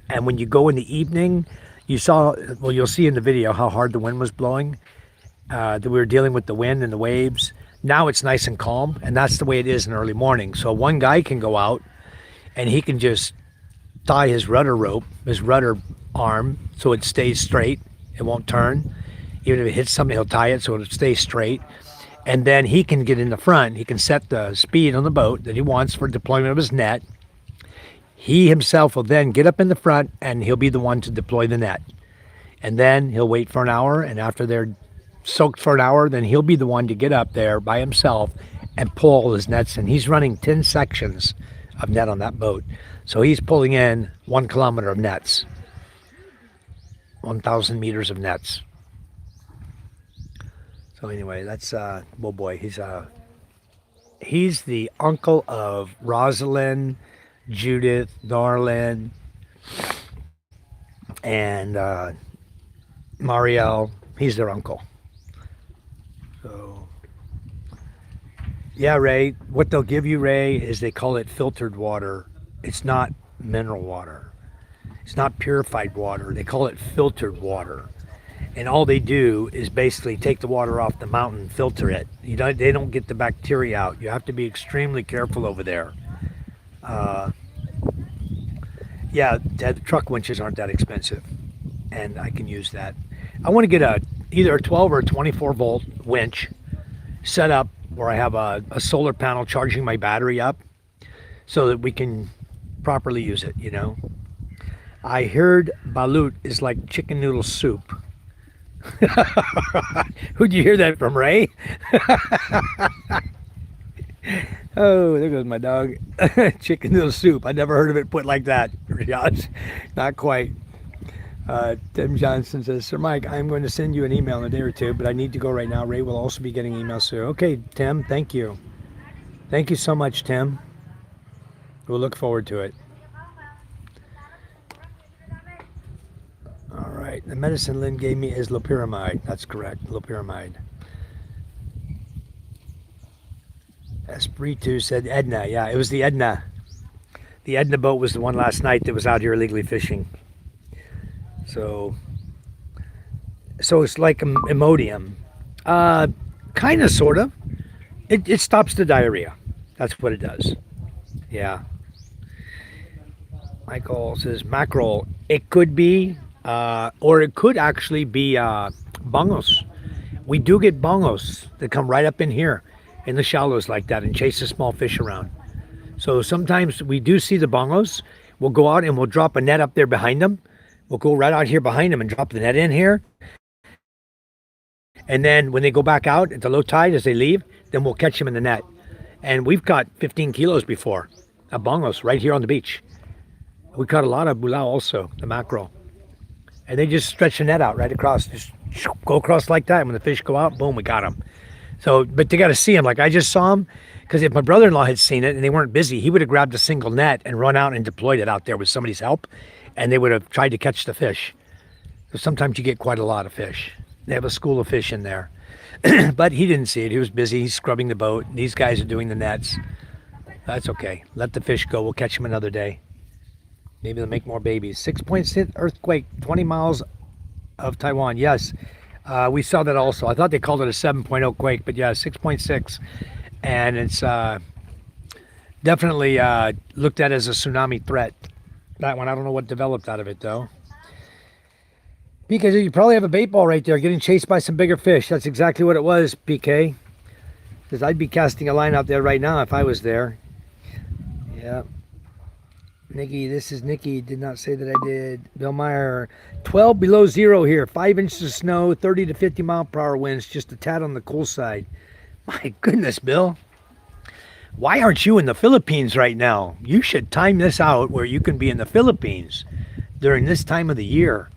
And when you go in the evening, you'll see in the video how hard the wind was blowing. That we were dealing with the wind and the waves. Now it's nice and calm, and that's the way it is in early morning. So one guy can go out, and he can just tie his rudder rope, his rudder arm, so it stays straight. It won't turn. Even if it hits something, he'll tie it so it'll stay straight. And then he can get in the front. He can set the speed on the boat that he wants for deployment of his net. He himself will then get up in the front, and he'll be the one to deploy the net. And then he'll wait for an hour, and after they're soaked for an hour, then he'll be the one to get up there by himself and pull all his nets. And he's running 10 sections of net on that boat. So he's pulling in 1 kilometer of nets, 1,000 meters of nets. So anyway, that's Bull Boy. He's the uncle of Rosalind, Judith, Darlin, and Marielle. He's their uncle. So, yeah, Ray, what they'll give you, Ray, is they call it filtered water. It's not mineral water. It's not purified water. They call it filtered water. And all they do is basically take the water off the mountain, filter it. They don't get the bacteria out. You have to be extremely careful over there. Yeah, the truck winches aren't that expensive, and I can use that. I want to get either a 12 or a 24 volt winch set up where I have a solar panel charging my battery up so that we can properly use it, you know. I heard balut is like chicken noodle soup. Who'd you hear that from, Ray? Oh, there goes my dog. Chicken noodle soup. I never heard of it put like that. Yes, not quite. Tim Johnson says, Sir Mike, I'm going to send you an email in a day or two, but I need to go right now. Ray will also be getting emails soon. Okay, Tim, thank you. Thank you so much, Tim. We'll look forward to it. All right, the medicine Lynn gave me is loperamide. That's correct, loperamide. Espiritu said Edna. Yeah, it was the Edna. The Edna boat was the one last night that was out here illegally fishing. So it's like Imodium. Kind of, sort of. It stops the diarrhea. That's what it does. Yeah. Michael says mackerel. It could be, or it could actually be bongos. We do get bongos that come right up in here in the shallows like that and chase the small fish around. So sometimes we do see the bongos. We'll go out and we'll drop a net up there behind them. We'll go right out here behind them and drop the net in here. And then when they go back out at the low tide as they leave, then we'll catch them in the net. And we've caught 15 kilos before of bongos right here on the beach. We caught a lot of bulau also, the mackerel. And they just stretch the net out right across, just go across like that. And when the fish go out, boom, we got them. So, but they got to see them. Like I just saw them, because if my brother-in-law had seen it and they weren't busy, he would have grabbed a single net and run out and deployed it out there with somebody's help, and they would have tried to catch the fish. So sometimes you get quite a lot of fish. They have a school of fish in there. But he didn't see it. He was busy. He's scrubbing the boat. These guys are doing the nets. That's okay. Let the fish go. We'll catch them another day. Maybe they'll make more babies. 6.6 earthquake, 20 miles of Taiwan. Yes, we saw that also. I thought they called it a 7.0 quake, but yeah, 6.6. And it's definitely looked at as a tsunami threat. That one, I don't know what developed out of it, though. PK, you probably have a bait ball right there getting chased by some bigger fish. That's exactly what it was, PK. Because I'd be casting a line out there right now if I was there. Yeah. Nikki, this is Nikki. Did not say that I did. Bill Meyer, 12 below zero here. 5 inches of snow, 30 to 50 mile per hour winds. Just a tad on the cool side. My goodness, Bill. Why aren't you in the Philippines right now? You should time this out where you can be in the Philippines during this time of the year.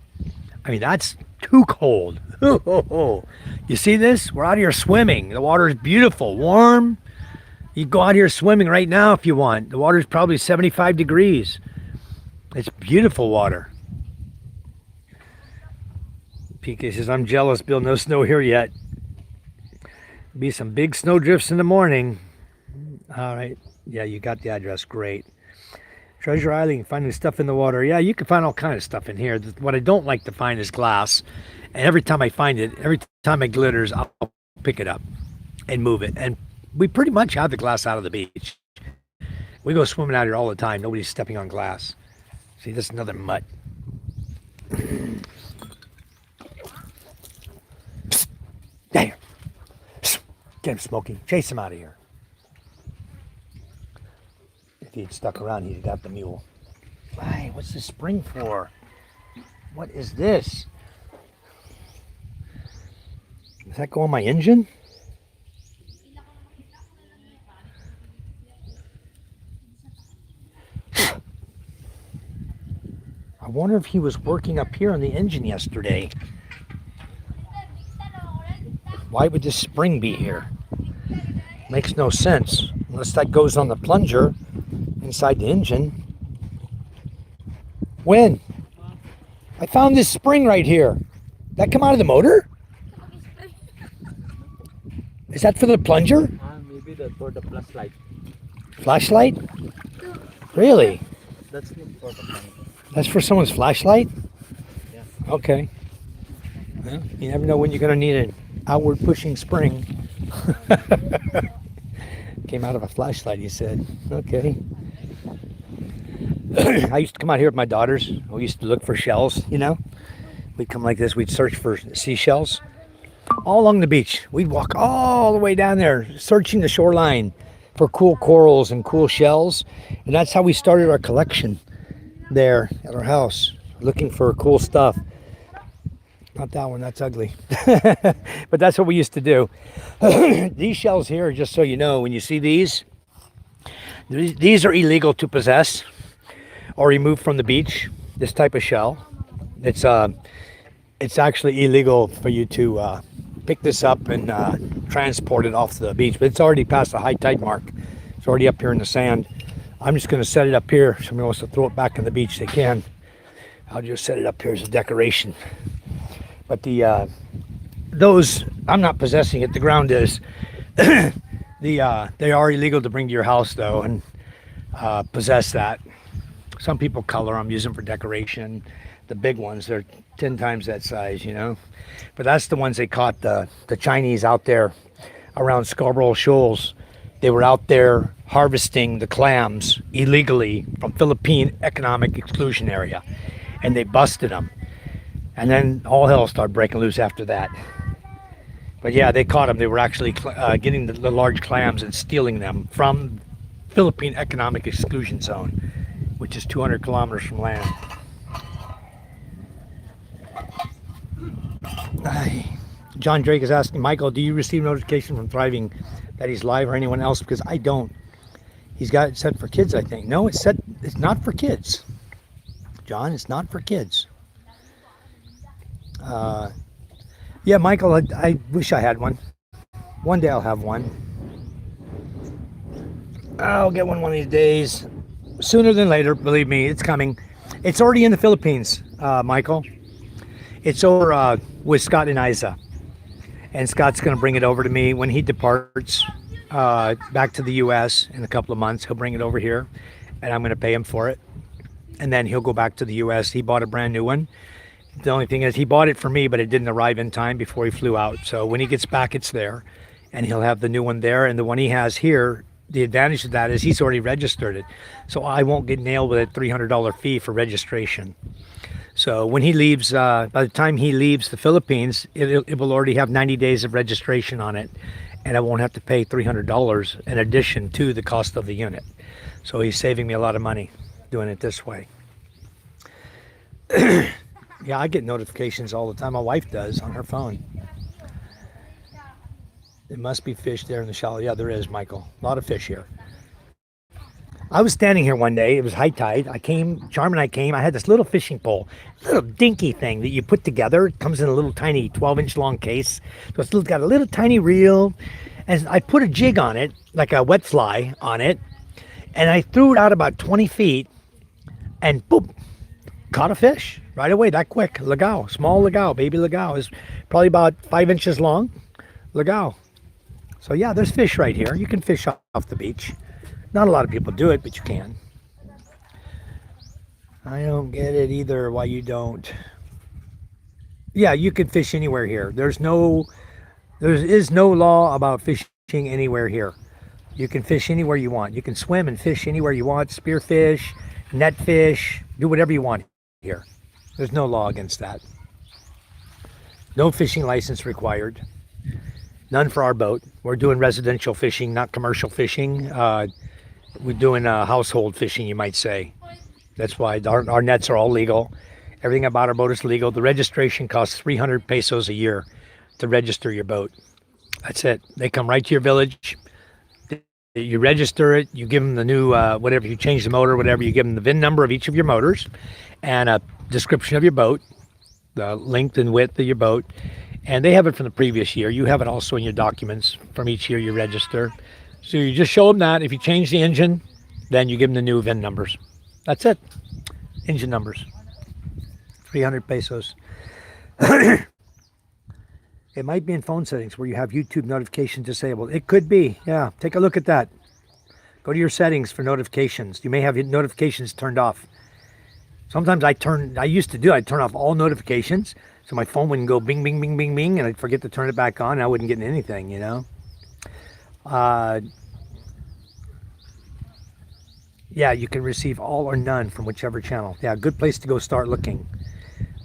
I mean, that's too cold. You see this? We're out here swimming. The water is beautiful, warm. You go out here swimming right now if you want. The water is probably 75 degrees. It's beautiful water. PK says, I'm jealous, Bill. No snow here yet. Be some big snow drifts in the morning. All right. Yeah, you got the address. Great. Treasure Island, finding stuff in the water. Yeah, you can find all kind of stuff in here. What I don't like to find is glass. And every time I find it, every time it glitters, I'll pick it up and move it. And we pretty much have the glass out of the beach. We go swimming out here all the time. Nobody's stepping on glass. See, this is another mutt. There. Get him, Smokey. Chase him out of here. If he'd stuck around, he'd got the mule. Why? What's this spring for? What is this? Does that go on my engine? I wonder if he was working up here on the engine yesterday. Why would this spring be here? Makes no sense. Unless that goes on the plunger inside the engine. When? I found this spring right here. That come out of the motor? Is that for the plunger? Maybe for the flashlight. Flashlight? Really? That's not for the plunger. That's for someone's flashlight? Yeah. Okay. Well, you never know when you're going to need an outward pushing spring. Came out of a flashlight, he said. Okay. I used to come out here with my daughters. We used to look for shells, you know. We'd come like this. We'd search for seashells. all along the beach. We'd walk all the way down there, searching the shoreline for cool corals and cool shells. And that's how we started our collection there at our house, looking for cool stuff. Not that one, that's ugly. But that's what we used to do. These shells here, just so you know, when you see these are illegal to possess or remove from the beach. This type of shell, it's actually illegal for you to pick this up and transport it off the beach. But it's already past the high tide mark. It's already up here in the sand. I'm just going to set it up here. If somebody wants to throw it back in the beach, they can. I'll just set it up here as a decoration. But those, I'm not possessing it. The ground is. They are illegal to bring to your house though, and possess that. Some people color them, use them for decoration. The big ones, they're 10 times that size, you know. But that's the ones they caught the Chinese out there around Scarborough Shoals. They were out there harvesting the clams illegally from Philippine Economic Exclusion Area, and they busted them. And then all hell started breaking loose after that. But yeah, they caught them. They were actually getting the large clams and stealing them from Philippine Economic Exclusion Zone, which is 200 kilometers from land. John Drake is asking, Michael, do you receive notification from Thriving that he's live or anyone else? Because I don't. He's got it set for kids, I think. No, it's not for kids. John, it's not for kids. Yeah, Michael, I wish I had one. One day I'll have one. I'll get one of these days. Sooner than later, believe me, it's coming. It's already in the Philippines, Michael. It's over with Scott and Isa. And Scott's going to bring it over to me when he departs back to the U.S. in a couple of months. He'll bring it over here, and I'm going to pay him for it. And then he'll go back to the U.S. He bought a brand new one. The only thing is he bought it for me, but it didn't arrive in time before he flew out. So when he gets back, it's there, and he'll have the new one there. And the one he has here, the advantage of that is he's already registered it. So I won't get nailed with a $300 fee for registration. So when he leaves, by the time he leaves the Philippines, it will already have 90 days of registration on it, and I won't have to pay $300 in addition to the cost of the unit. So he's saving me a lot of money doing it this way. Yeah, I get notifications all the time. My wife does on her phone. There must be fish there in the shallow. Yeah, there is, Michael. A lot of fish here. I was standing here one day. It was high tide. Charm and I came. I had this little fishing pole, little dinky thing that you put together. It comes in a little tiny 12-inch long case. So it's got a little tiny reel. And I put a jig on it, like a wet fly on it. And I threw it out about 20 feet. And boom, caught a fish right away, that quick. Lagao, small lagao, baby lagao is probably about 5 inches long. Lagao. So yeah, there's fish right here. You can fish off the beach. Not a lot of people do it, but you can. I don't get it either why you don't. Yeah, you can fish anywhere here. There is no law about fishing anywhere here. You can fish anywhere you want. You can swim and fish anywhere you want. Spearfish, net fish, do whatever you want here. There's no law against that. No fishing license required. None for our boat. We're doing residential fishing, not commercial fishing. We're doing household fishing, you might say. That's why our nets are all legal. Everything about our boat is legal. The registration costs 300 pesos a year to register your boat. That's it. They come right to your village. You register it. You give them the new, whatever, you change the motor, whatever. You give them the VIN number of each of your motors and a description of your boat, the length and width of your boat. And they have it from the previous year. You have it also in your documents from each year you register. So you just show them that. If you change the engine, then you give them the new VIN numbers. That's it. Engine numbers. 300 pesos. It might be in phone settings where you have YouTube notifications disabled. It could be. Yeah, take a look at that. Go to your settings for notifications. You may have your notifications turned off. Sometimes I'd turn off all notifications. So my phone wouldn't go bing, bing, bing, bing, bing, and I'd forget to turn it back on. I wouldn't get anything, you know. Yeah, you can receive all or none from whichever channel. Yeah, good place to go start looking.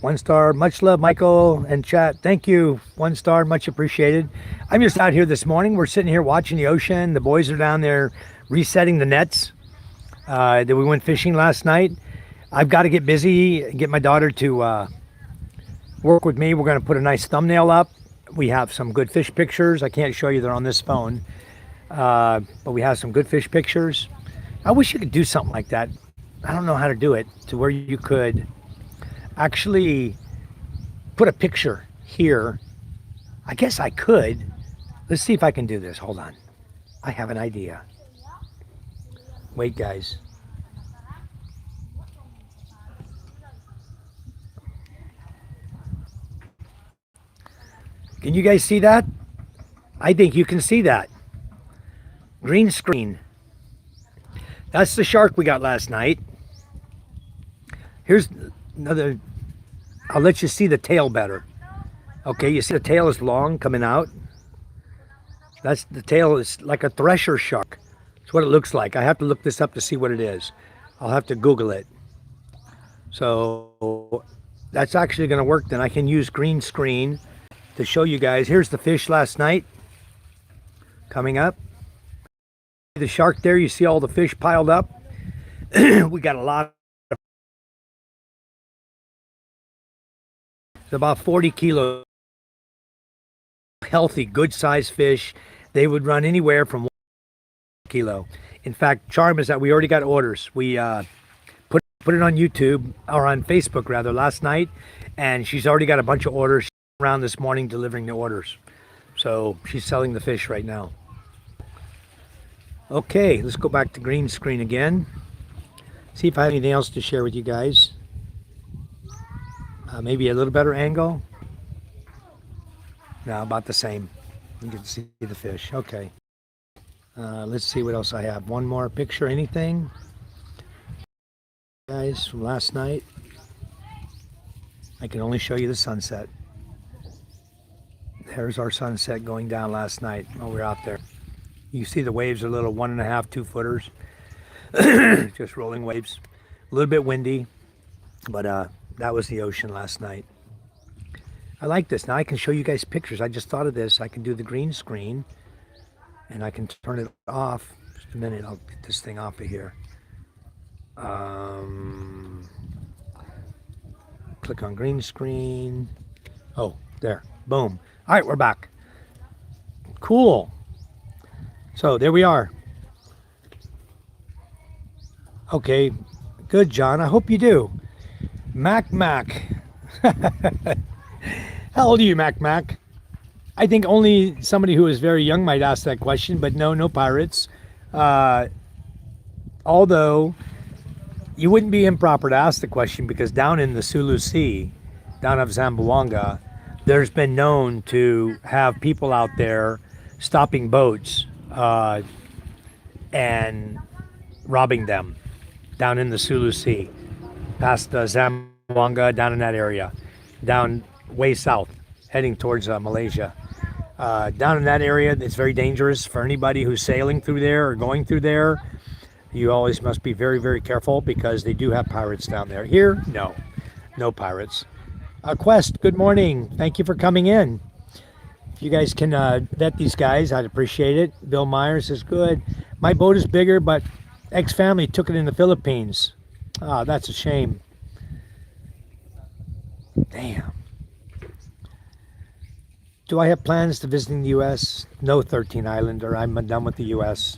1 star. Much love, Michael and chat. Thank you. 1 star. Much appreciated. I'm just out here this morning. We're sitting here watching the ocean. The boys are down there resetting the nets that we went fishing last night. I've got to get busy and get my daughter to work with me. We're going to put a nice thumbnail up. We have some good fish pictures. I can't show you, they're on this phone. But we have some good fish pictures. I wish you could do something like that. I don't know how to do it, to where you could actually put a picture here. I guess I could. Let's see if I can do this. Hold on. I have an idea. Wait, guys. Can you guys see that? I think you can see that. Green screen. That's the shark we got last night. Here's another. I'll let you see the tail better. Okay, you see the tail is long coming out. That's the tail is like a thresher shark. That's what it looks like. I have to look this up to see what it is. I'll have to Google it. So that's actually going to work. Then I can use green screen to show you guys. Here's the fish last night coming up. The shark there, you see all the fish piled up. We got a lot. It's about 40 kilos. Healthy, good sized fish. They would run anywhere from 1 kilo. In fact, charm is that we already got orders. We put it on YouTube, or on Facebook rather, last night, and she's already got a bunch of orders. She's around this morning delivering the orders. So she's selling the fish right now. Okay, let's go back to green screen again. See if I have anything else to share with you guys. Maybe a little better angle. No, about the same. You can see the fish. Okay. Let's see what else I have. One more picture, anything? Guys, from last night. I can only show you the sunset. There's our sunset going down last night while we were out there. You see the waves are little 1.5, 2 footers. Just rolling waves. A little bit windy, but that was the ocean last night. I like this. Now I can show you guys pictures. I just thought of this. I can do the green screen and I can turn it off. Just a minute, I'll get this thing off of here. Click on green screen. Oh, there. Boom. All right, we're back. Cool. So there we are. Okay, good, John. I hope you do. Mac. How old are you, Mac? I think only somebody who is very young might ask that question, but no pirates. Although you wouldn't be improper to ask the question, because down in the Sulu Sea, down of Zamboanga, there's been known to have people out there stopping boats and robbing them down in the Sulu Sea, past Zamboanga, down in that area, down way south, heading towards Malaysia. Down in that area, it's very dangerous for anybody who's sailing through there or going through there. You always must be very, very careful, because they do have pirates down there. Here, no pirates. Quest, good morning. Thank you for coming in. If you guys can vet these guys, I'd appreciate it. Bill Myers says, good. My boat is bigger, but ex-family took it in the Philippines. Ah, that's a shame. Damn. Do I have plans to visiting the U.S.? No, 13 Islander. I'm done with the U.S.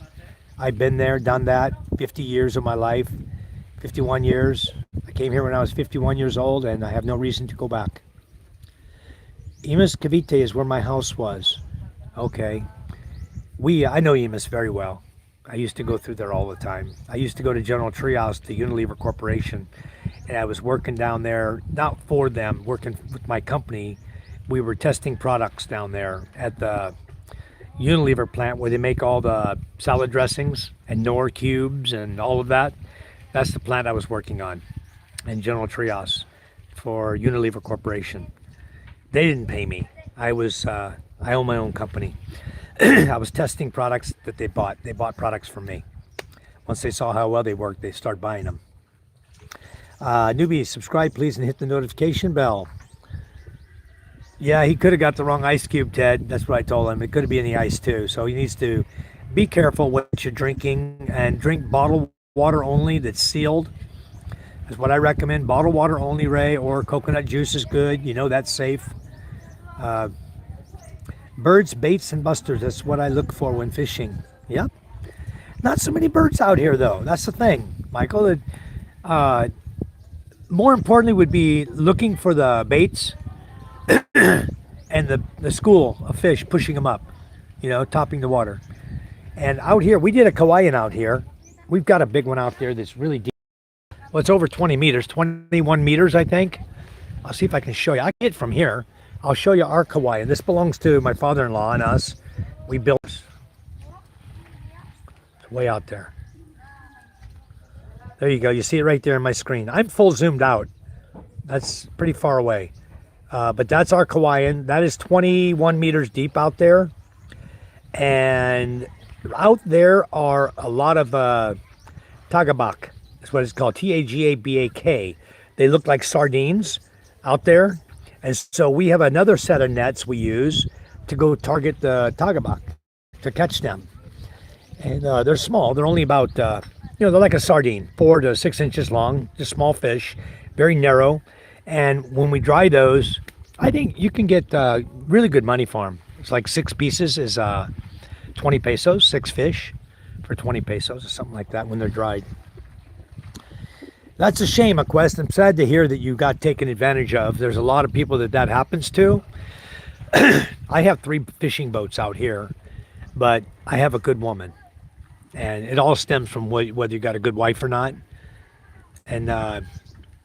I've been there, done that, 50 years of my life, 51 years. I came here when I was 51 years old, and I have no reason to go back. Imus Cavite is where my house was. Okay. I know Imus very well. I used to go through there all the time. I used to go to General Treehouse, the Unilever Corporation, and I was working down there, not for them, working with my company. We were testing products down there at the Unilever plant, where they make all the salad dressings and Knorr cubes and all of that. That's the plant I was working on in General Treehouse for Unilever Corporation. They didn't pay me. I own my own company. I was testing products that they bought. They bought products from me. Once they saw how well they worked, they started buying them. Newbie, subscribe please and hit the notification bell. Yeah, he could have got the wrong ice cube, Ted. That's what I told him. It could be in the ice too. So he needs to be careful what you're drinking and drink bottled water only that's sealed. Is what I recommend. Bottled water only, Ray, or coconut juice is good. You know that's safe. Birds, baits, and busters. That's what I look for when fishing. Yep. Not so many birds out here though. That's the thing, Michael. Uh, More importantly would be looking for the baits and the school of fish, pushing them up, topping the water. And out here, we did a Kauaian out here. We've got a big one out there that's really deep. Well, it's over 20 meters, 21 meters, I think. I'll see if I can show you. I get it from here. I'll show you our Kauaian. This belongs to my father-in-law and us. We built this. It's way out there. There you go. You see it right there on my screen. I'm full zoomed out. That's pretty far away. But that's our Kauaian. That is 21 meters deep out there. And out there are a lot of tagabak. That's what it's called. Tagabak. They look like sardines out there. And so we have another set of nets we use to go target the tagabak, to catch them. And they're small. They're only about, they're like a sardine, 4 to 6 inches long, just small fish, very narrow. And when we dry those, I think you can get really good money for them. It's like 6 pieces is 20 pesos, 6 fish for 20 pesos or something like that when they're dried. That's a shame, Quest. I'm sad to hear that you got taken advantage of. There's a lot of people that happens to. I have 3 fishing boats out here, but I have a good woman. And it all stems from whether you got a good wife or not. And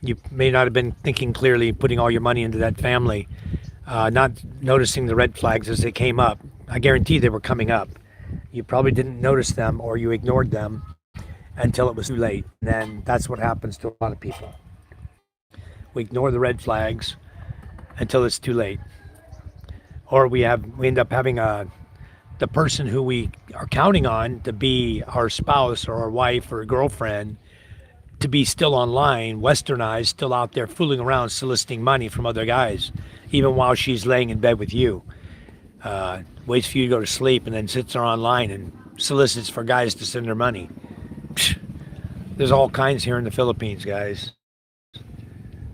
you may not have been thinking clearly, putting all your money into that family, not noticing the red flags as they came up. I guarantee they were coming up. You probably didn't notice them, or you ignored them until it was too late. And then that's what happens to a lot of people. We ignore the red flags until it's too late. Or we end up having the person who we are counting on to be our spouse or our wife or girlfriend to be still online, westernized, still out there fooling around, soliciting money from other guys, even while she's laying in bed with you. Waits for you to go to sleep and then sits there online and solicits for guys to send her money. Psh, there's all kinds here in the Philippines, guys.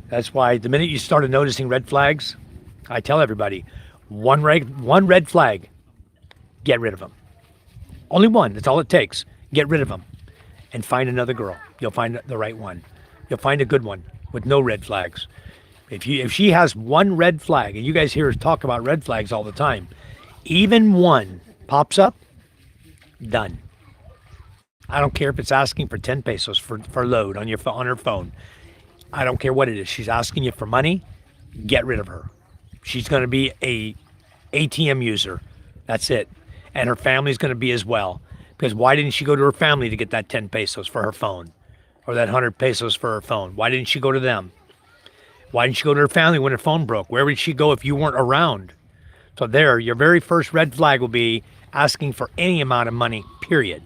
That's why the minute you started noticing red flags, I tell everybody, one red flag, get rid of them. Only one. That's all it takes. Get rid of them and find another girl. You'll find the right one. You'll find a good one with no red flags. If she has one red flag, and you guys hear us talk about red flags all the time, even one pops up, done. I don't care if it's asking for 10 pesos for load on her phone. I don't care what it is. She's asking you for money. Get rid of her. She's going to be a ATM user. That's it. And her family's going to be as well. Because why didn't she go to her family to get that 10 pesos for her phone? Or that 100 pesos for her phone? Why didn't she go to them? Why didn't she go to her family when her phone broke? Where would she go if you weren't around? So there, your very first red flag will be asking for any amount of money, period.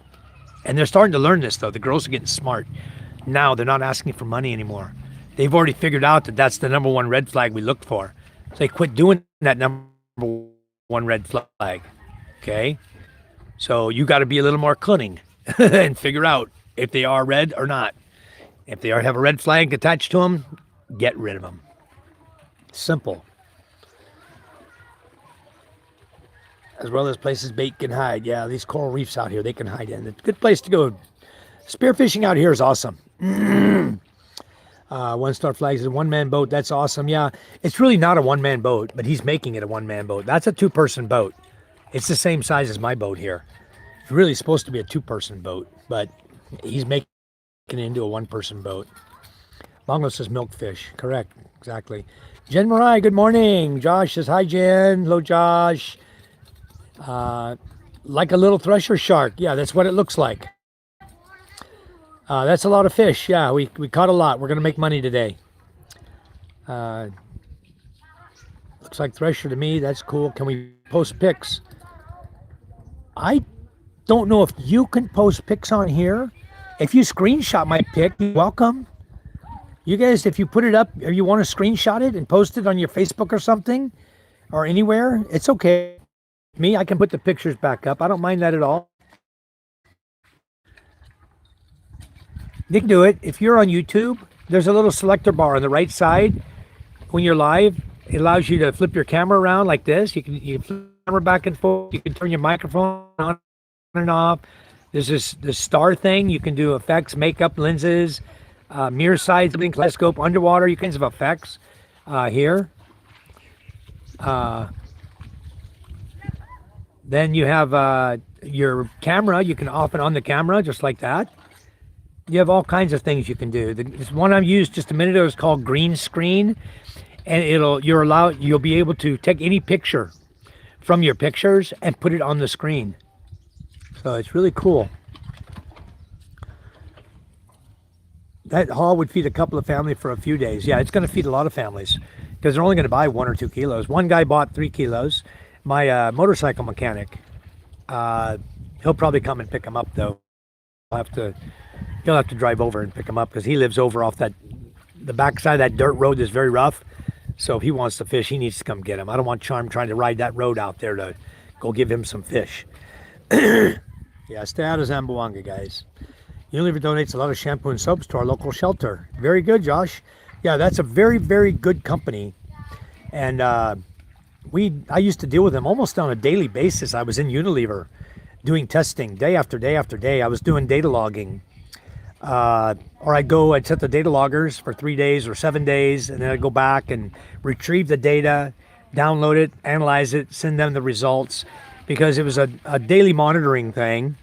And they're starting to learn this, though. The girls are getting smart. Now they're not asking for money anymore. They've already figured out that that's the number one red flag we looked for. So they quit doing that number one red flag. Okay? So you got to be a little more cunning and figure out if they are red or not. If they have a red flag attached to them, get rid of them. Simple. As well as places bait can hide. Yeah, these coral reefs out here, they can hide in. It's a good place to go. Spearfishing out here is awesome. One-star flags is a one-man boat. That's awesome. Yeah, it's really not a one-man boat, but he's making it a one-man boat. That's a two-person boat. It's the same size as my boat here. It's really supposed to be a two-person boat, but he's making it into a one-person boat. Bongo says milkfish. Correct. Exactly. Jen Marai, good morning. Josh says, hi, Jen. Hello, Josh. Like a little thresher shark. Yeah, that's what it looks like. That's a lot of fish. Yeah, we caught a lot. We're going to make money today. Looks like thresher to me. That's cool. Can we post pics? I don't know if you can post pics on here. If you screenshot my pic, you're welcome. You guys, if you put it up or you want to screenshot it and post it on your Facebook or something or anywhere, it's okay. Me, I can put the pictures back up. I don't mind that at all. You can do it. If you're on YouTube, there's a little selector bar on the right side. When you're live, it allows you to flip your camera around like this. You can flip the camera back and forth. You can turn your microphone on and off. There's this star thing. You can do effects, makeup, lenses, mirror sides, telescope, underwater, you kinds of effects here. Then you have your camera. You can off and on the camera just like that. You have all kinds of things you can do. This one I used just a minute ago is called green screen, and you'll be able to take any picture from your pictures and put it on the screen. So it's really cool. That haul would feed a couple of families for a few days. Yeah, it's going to feed a lot of families because they're only going to buy 1 or 2 kilos. One guy bought 3 kilos. My motorcycle mechanic, he'll probably come and pick them up though. He'll have to drive over and pick him up because he lives over off the backside of that dirt road that's very rough. So if he wants to fish, he needs to come get him. I don't want Charm trying to ride that road out there to go give him some fish. Yeah, stay out of Zamboanga, guys. Unilever donates a lot of shampoo and soaps to our local shelter. Very good, Josh. Yeah, that's a very, very good company. And I used to deal with them almost on a daily basis. I was in Unilever doing testing day after day after day. I was doing data logging. Or I'd set the data loggers for 3 days or 7 days, and then I'd go back and retrieve the data, download it, analyze it, send them the results, because it was a daily monitoring thing,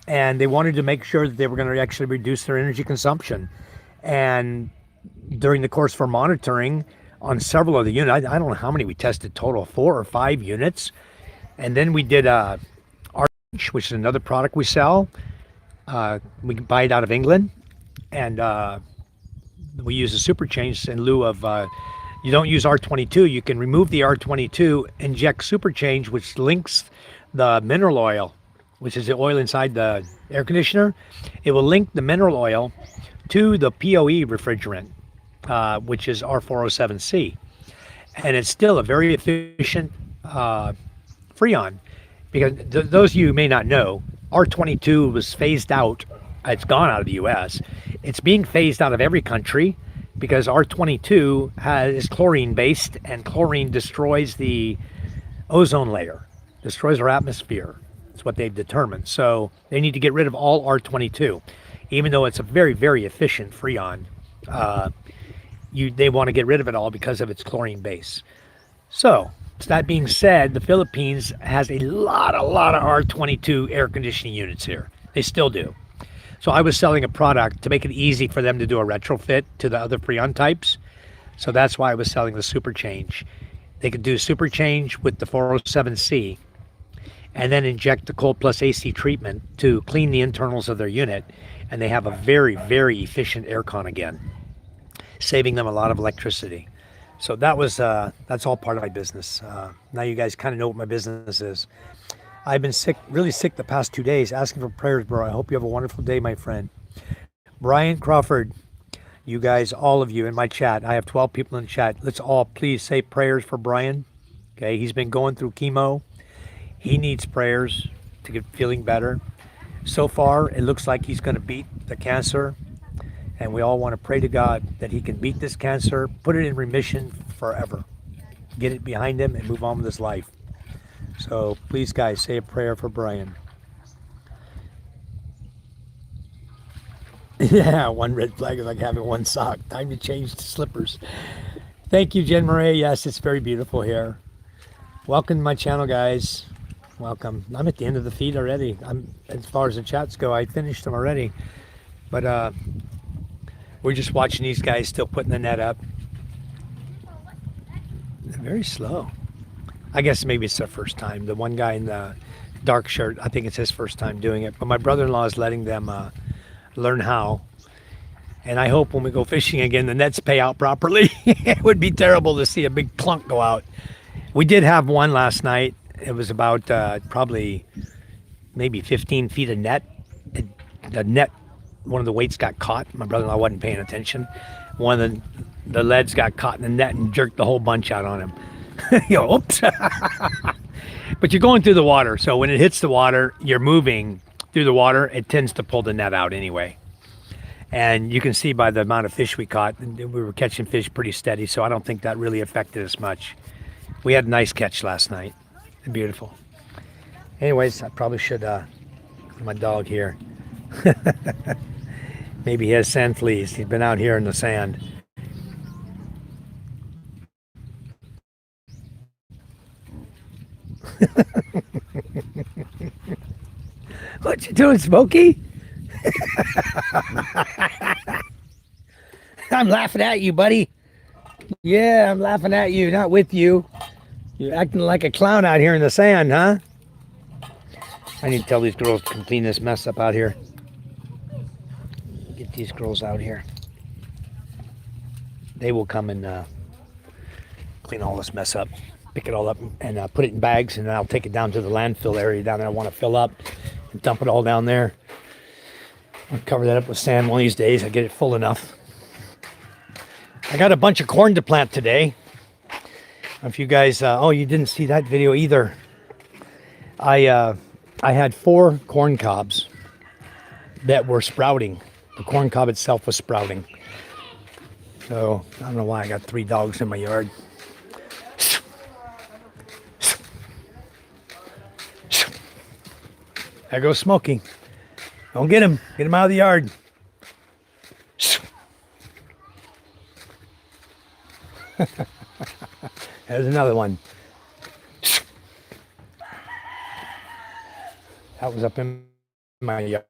and they wanted to make sure that they were going to actually reduce their energy consumption. And during the course for monitoring on several of the units, I don't know how many we tested total, 4 or 5 units. And then we did which is another product we sell. We can buy it out of England, and we use a super change in lieu of, you don't use R22. You can remove the R22, inject super change, which links the mineral oil, which is the oil inside the air conditioner. It will link the mineral oil to the POE refrigerant, which is R407C. And it's still a very efficient Freon, because those of you who may not know, R22 was phased out. It's gone out of the US. It's being phased out of every country because R22 is chlorine based, and chlorine destroys the ozone layer, destroys our atmosphere. That's what they've determined. So they need to get rid of all R22, even though it's a very, very efficient Freon. They want to get rid of it all because of its chlorine base. So that being said, the Philippines has a lot of R22 air conditioning units here. They still do. So I was selling a product to make it easy for them to do a retrofit to the other Freon types. So that's why I was selling the Super Change. They could do Super Change with the 407C and then inject the Cold Plus AC treatment to clean the internals of their unit. And they have a very, very efficient aircon again, saving them a lot of electricity. So that's all part of my business. Now you guys kind of know what my business is. I've been sick, really sick the past 2 days, asking for prayers, bro. I hope you have a wonderful day, my friend. Brian Crawford, you guys, all of you in my chat. I have 12 people in the chat. Let's all please say prayers for Brian. Okay, he's been going through chemo. He needs prayers to get feeling better. So far, it looks like he's going to beat the cancer. And we all want to pray to God that he can beat this cancer, put it in remission forever, get it behind him, and move on with his life. So please, guys, say a prayer for Brian. Yeah, one red flag is like having one sock. Time to change to slippers. Thank you, Jen Marie. Yes, it's very beautiful here. Welcome to my channel, guys. Welcome. I'm at the end of the feed already. As far as the chats go, I finished them already. But we're just watching these guys still putting the net up. They're very slow. I guess maybe it's their first time. The one guy in the dark shirt, I think it's his first time doing it. But my brother-in-law is letting them learn how. And I hope when we go fishing again, the nets pay out properly. It would be terrible to see a big clunk go out. We did have one last night. It was about probably maybe 15 feet of net. The net one of the weights got caught. My brother-in-law wasn't paying attention. One of the leads got caught in the net and jerked the whole bunch out on him. Oops. But you're going through the water, so when it hits the water, you're moving through the water. It tends to pull the net out anyway. And you can see by the amount of fish we caught, we were catching fish pretty steady, so I don't think that really affected us much. We had a nice catch last night. Beautiful. Anyways, I probably should my dog here. Maybe he has sand fleas. He's been out here in the sand. What you doing, Smokey? I'm laughing at you, buddy. Yeah, I'm laughing at you, not with you. You're acting like a clown out here in the sand, huh? I need to tell these girls to clean this mess up out here. Get these girls out here. They will come and clean all this mess up, pick it all up and put it in bags, and then I'll take it down to the landfill area down there I want to fill up and dump it all down there. I'll cover that up with sand one of these days. I get it full enough. I got a bunch of corn to plant today. If you guys, oh, you didn't see that video either. I had 4 corn cobs that were sprouting. The corn cob itself was sprouting. So I don't know why I got 3 dogs in my yard. There goes Smokey. Don't get him. Get him out of the yard. There's another one. That was up in my yard,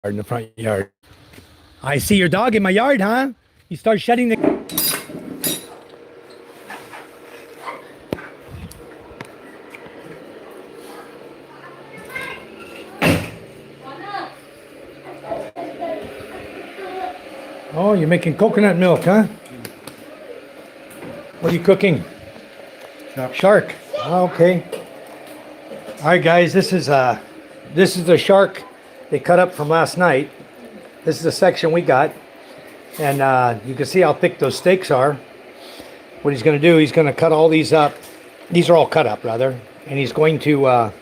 in the front yard. I see your dog in my yard, huh? You start shedding the... Oh, you're making coconut milk, huh? What are you cooking? Shark. Oh, okay. All right, guys. This is the shark they cut up from last night. This is the section we got, and you can see how thick those steaks are. What he's going to do, he's going to cut all these up. These are all cut up, rather, and he's going to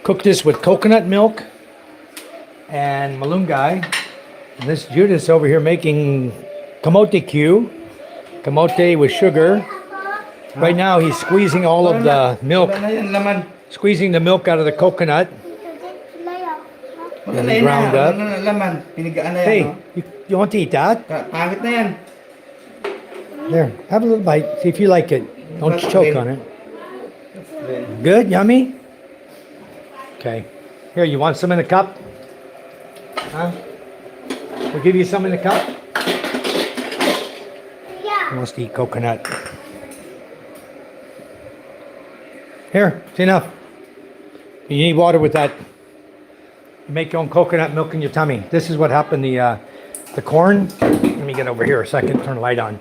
cook this with coconut milk and malunggay. And this Judas over here making kamote Q. Kamote with sugar. Right now he's squeezing all of the milk. Squeezing the milk out of the coconut. And then ground up. Hey, you want to eat that? There, have a little bite. See if you like it. Don't choke on it. Good? Yummy? Okay. Here, you want some in a cup? Huh? We'll give you some in the cup. He wants to eat coconut. Here, it's enough. You need water with that. You make your own coconut milk in your tummy. This is what happened. The corn. Let me get over here a second. Turn the light on.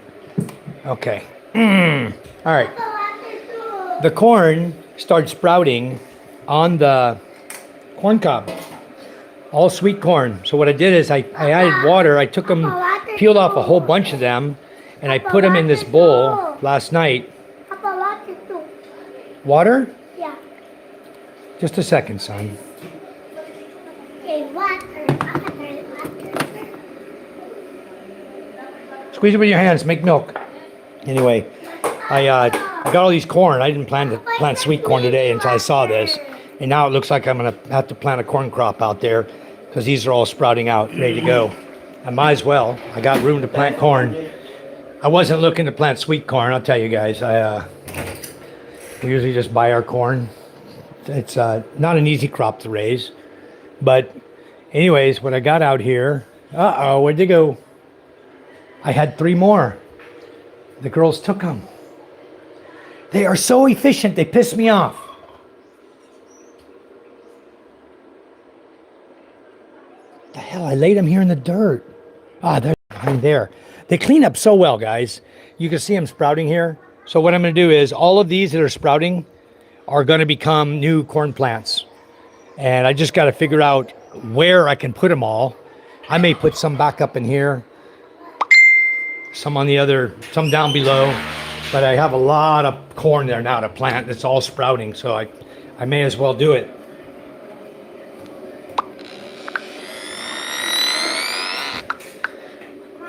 Okay. All right. The corn started sprouting on the corn cob. All sweet corn. So what I did is I added water. I took them, peeled off a whole bunch of them, and I put them in this bowl last night. Water? Yeah. Just a second, son. Okay, water. Squeeze it with your hands. Make milk. Anyway, I got all these corn. I didn't plan to plant sweet corn today until I saw this. And now it looks like I'm going to have to plant a corn crop out there because these are all sprouting out, ready to go. I might as well. I got room to plant corn. I wasn't looking to plant sweet corn, I'll tell you guys. We usually just buy our corn. It's not an easy crop to raise. But anyways, what I got out here, where'd they go? I had 3 more. The girls took them. They are so efficient, they piss me off. The hell, I laid them here in the dirt. They're behind there. They clean up so well, guys. You can see them sprouting here. So what I'm going to do is all of these that are sprouting are going to become new corn plants. And I just got to figure out where I can put them all. I may put some back up in here, some on the other, some down below. But I have a lot of corn there now to plant. It's all sprouting, so I may as well do it.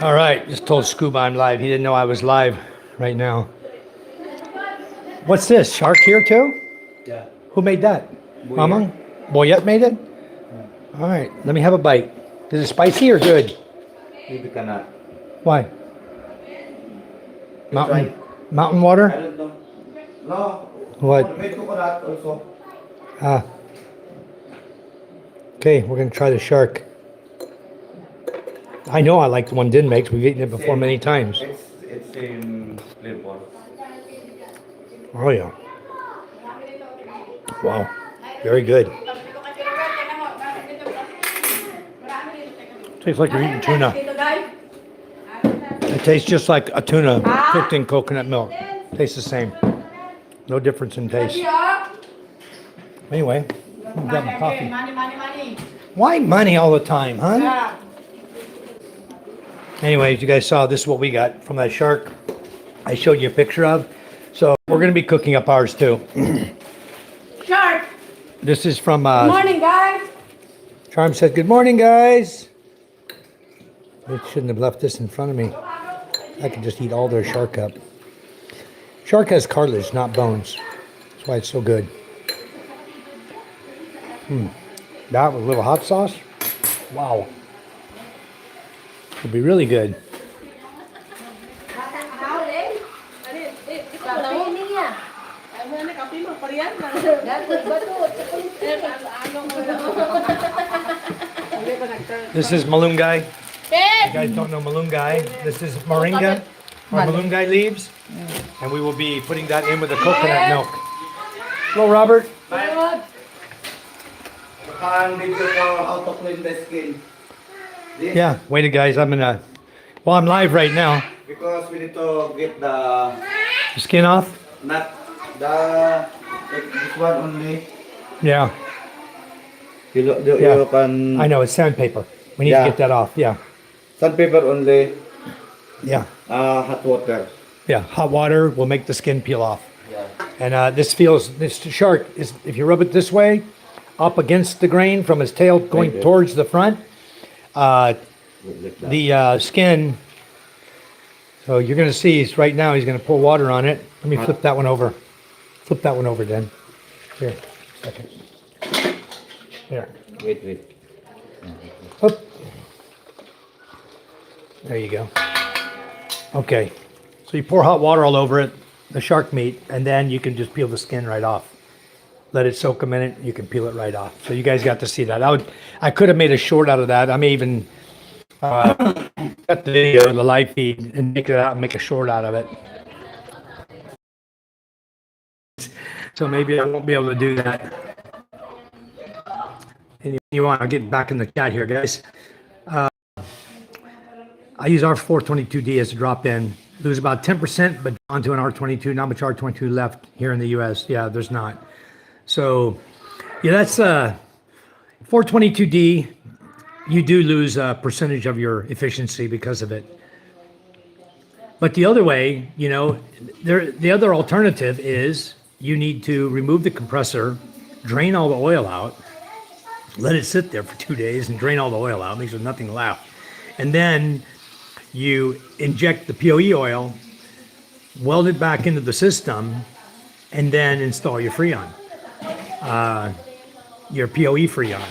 All right, just told Scuba I'm live. He didn't know I was live right now. What's this? Shark here too? Yeah. Who made that? Boyet. Mama? Boyet made it? All right, let me have a bite. Is it spicy or good? Maybe cannot. Why? Mountain, Try. mountain I water? don't know. No. What? Made coconut also. Ah. Okay, we're gonna try the shark. I know I like the one Din makes. We've eaten it before many times. It's in flavor. Oh yeah. Wow. Very good. Tastes like you're eating tuna. It tastes just like a tuna cooked in coconut milk. Tastes the same. No difference in taste. Anyway, I'm getting coffee. Money. Why money all the time, huh? Yeah. Anyways, you guys saw this is what we got from that shark I showed you a picture of. So we're going to be cooking up ours too. Shark. This is from Good morning, guys. Charm said, good morning, guys. They shouldn't have left this in front of me. I could just eat all their shark up. Shark has cartilage, not bones. That's why it's so good. That with a little hot sauce. Wow. It'll be really good. This is malunggay. You guys don't know malunggay. This is moringa or malunggay leaves. And we will be putting that in with the coconut milk. Hello, Robert. Baka video for how to clean the skin. This, Yeah, wait, guys. I'm live right now. because we need to get the The skin off? not the like this one only. Yeah, Yeah. You can I know. It's sandpaper. We need to Yeah. get that off. Yeah, sandpaper only. yeah, Hot water. yeah. Hot water will make the skin peel off. Yeah. And this shark is, if you rub it this way, up against the grain from his tail going Like this. towards the front, Like that. the skin. So you're going to see right now he's going to pour water on it. Let me flip that one over. Flip that one over, then. Here, second. Here. Wait. Whoop. There you go. Okay. So you pour hot water all over it, the shark meat, and then you can just peel the skin right off. Let it soak a minute, you can peel it right off. So you guys got to see that. I could have made a short out of that. I may even cut the video, the live feed, and make it out and make a short out of it. So maybe I won't be able to do that. I'll get back in the chat here, guys. I use our 422D as a drop-in. Lose about 10%, but onto an R22. Not much R22 left here in the U.S. Yeah, there's not. So, yeah, that's 422D. You do lose a percentage of your efficiency because of it. But the other way, the other alternative is you need to remove the compressor, drain all the oil out, let it sit there for 2 days and drain all the oil out, makes there's nothing left. And then you inject the POE oil, weld it back into the system, and then install your Freon, your POE Freon.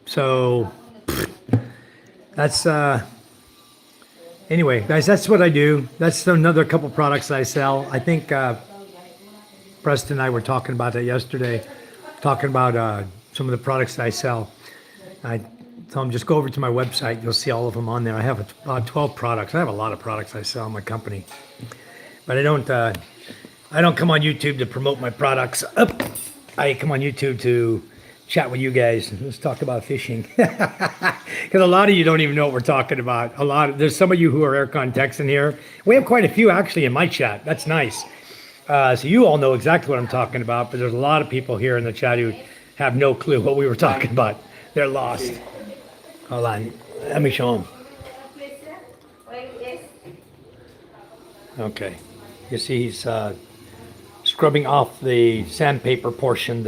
So that's, anyway, guys, that's what I do. That's another couple products I sell. I think Preston and I were talking about that yesterday, talking about some of the products that I sell. I told him just go over to my website. You'll see all of them on there. I have about 12 products. I have a lot of products I sell in my company, but I don't come on YouTube to promote my products. I come on YouTube to chat with you guys. Let's talk about fishing, because a lot of you don't even know what we're talking about. There's some of you who are aircon techs in here. We have quite a few actually in my chat. That's nice. So you all know exactly what I'm talking about, but there's a lot of people here in the chat who have no clue what we were talking about. They're lost. Hold on. Let me show them. Okay. You see he's scrubbing off the sandpaper portion.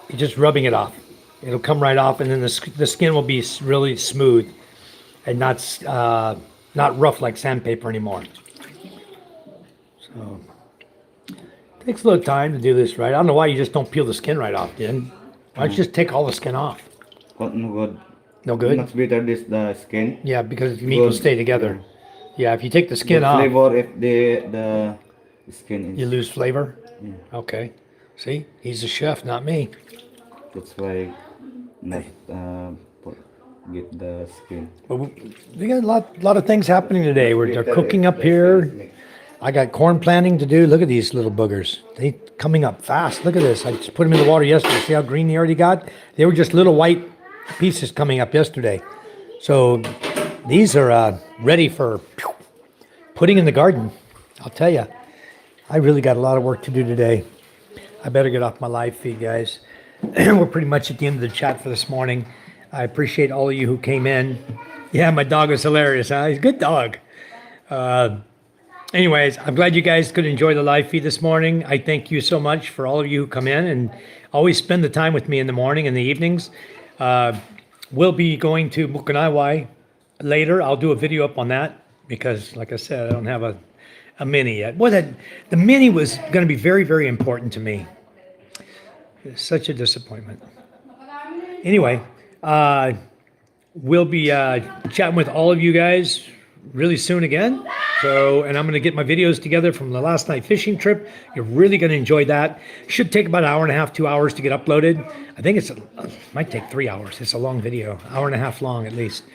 He's just rubbing it off. It'll come right off, and then the skin will be really smooth and not rough like sandpaper anymore. So takes a little time to do this right. I don't know why you just don't peel the skin right off, dude. Why don't you just take all the skin off? But no good. No good? Much better this the skin. Yeah, because the meat will stay together. Yeah, if you take the skin Good off, flavor if the skin is. you lose flavor. Okay. See, he's a chef, not me. That's why not get the skin. But we got a lot of things happening today. They're cooking up here. I got corn planting to do. Look at these little boogers. They coming up fast. Look at this. I just put them in the water yesterday. See how green they already got? They were just little white pieces coming up yesterday. So these are ready for putting in the garden. I'll tell you, I really got a lot of work to do today. I better get off my live feed, guys. We're pretty much at the end of the chat for this morning. I appreciate all of you who came in. Yeah, my dog was hilarious, huh? He's a good dog. Anyways, I'm glad you guys could enjoy the live feed this morning. I thank you so much for all of you who come in and always spend the time with me in the morning and the evenings. We'll be going to Mukanaiwai later. I'll do a video up on that because, like I said, I don't have a mini yet. The mini was going to be very, very important to me. It's such a disappointment. Anyway, we'll be chatting with all of you guys really soon again. And I'm going to get my videos together from the last night fishing trip. You're really going to enjoy that. Should take about an hour and a half, 2 hours to get uploaded. I think it might take 3 hours. It's a long video, hour and a half long at least.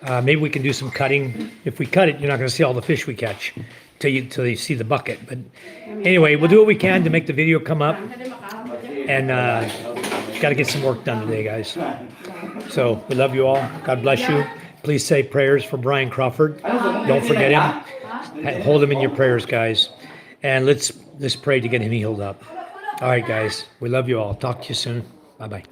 Maybe we can do some cutting. If we cut it, you're not going to see all the fish we catch till you see the bucket. But anyway, we'll do what we can to make the video come up. And got to get some work done today, guys. So we love you all. God bless you. Please say prayers for Brian Crawford. Don't forget him. Hold him in your prayers, guys. And let's pray to get him healed up. All right, guys. We love you all. Talk to you soon. Bye-bye.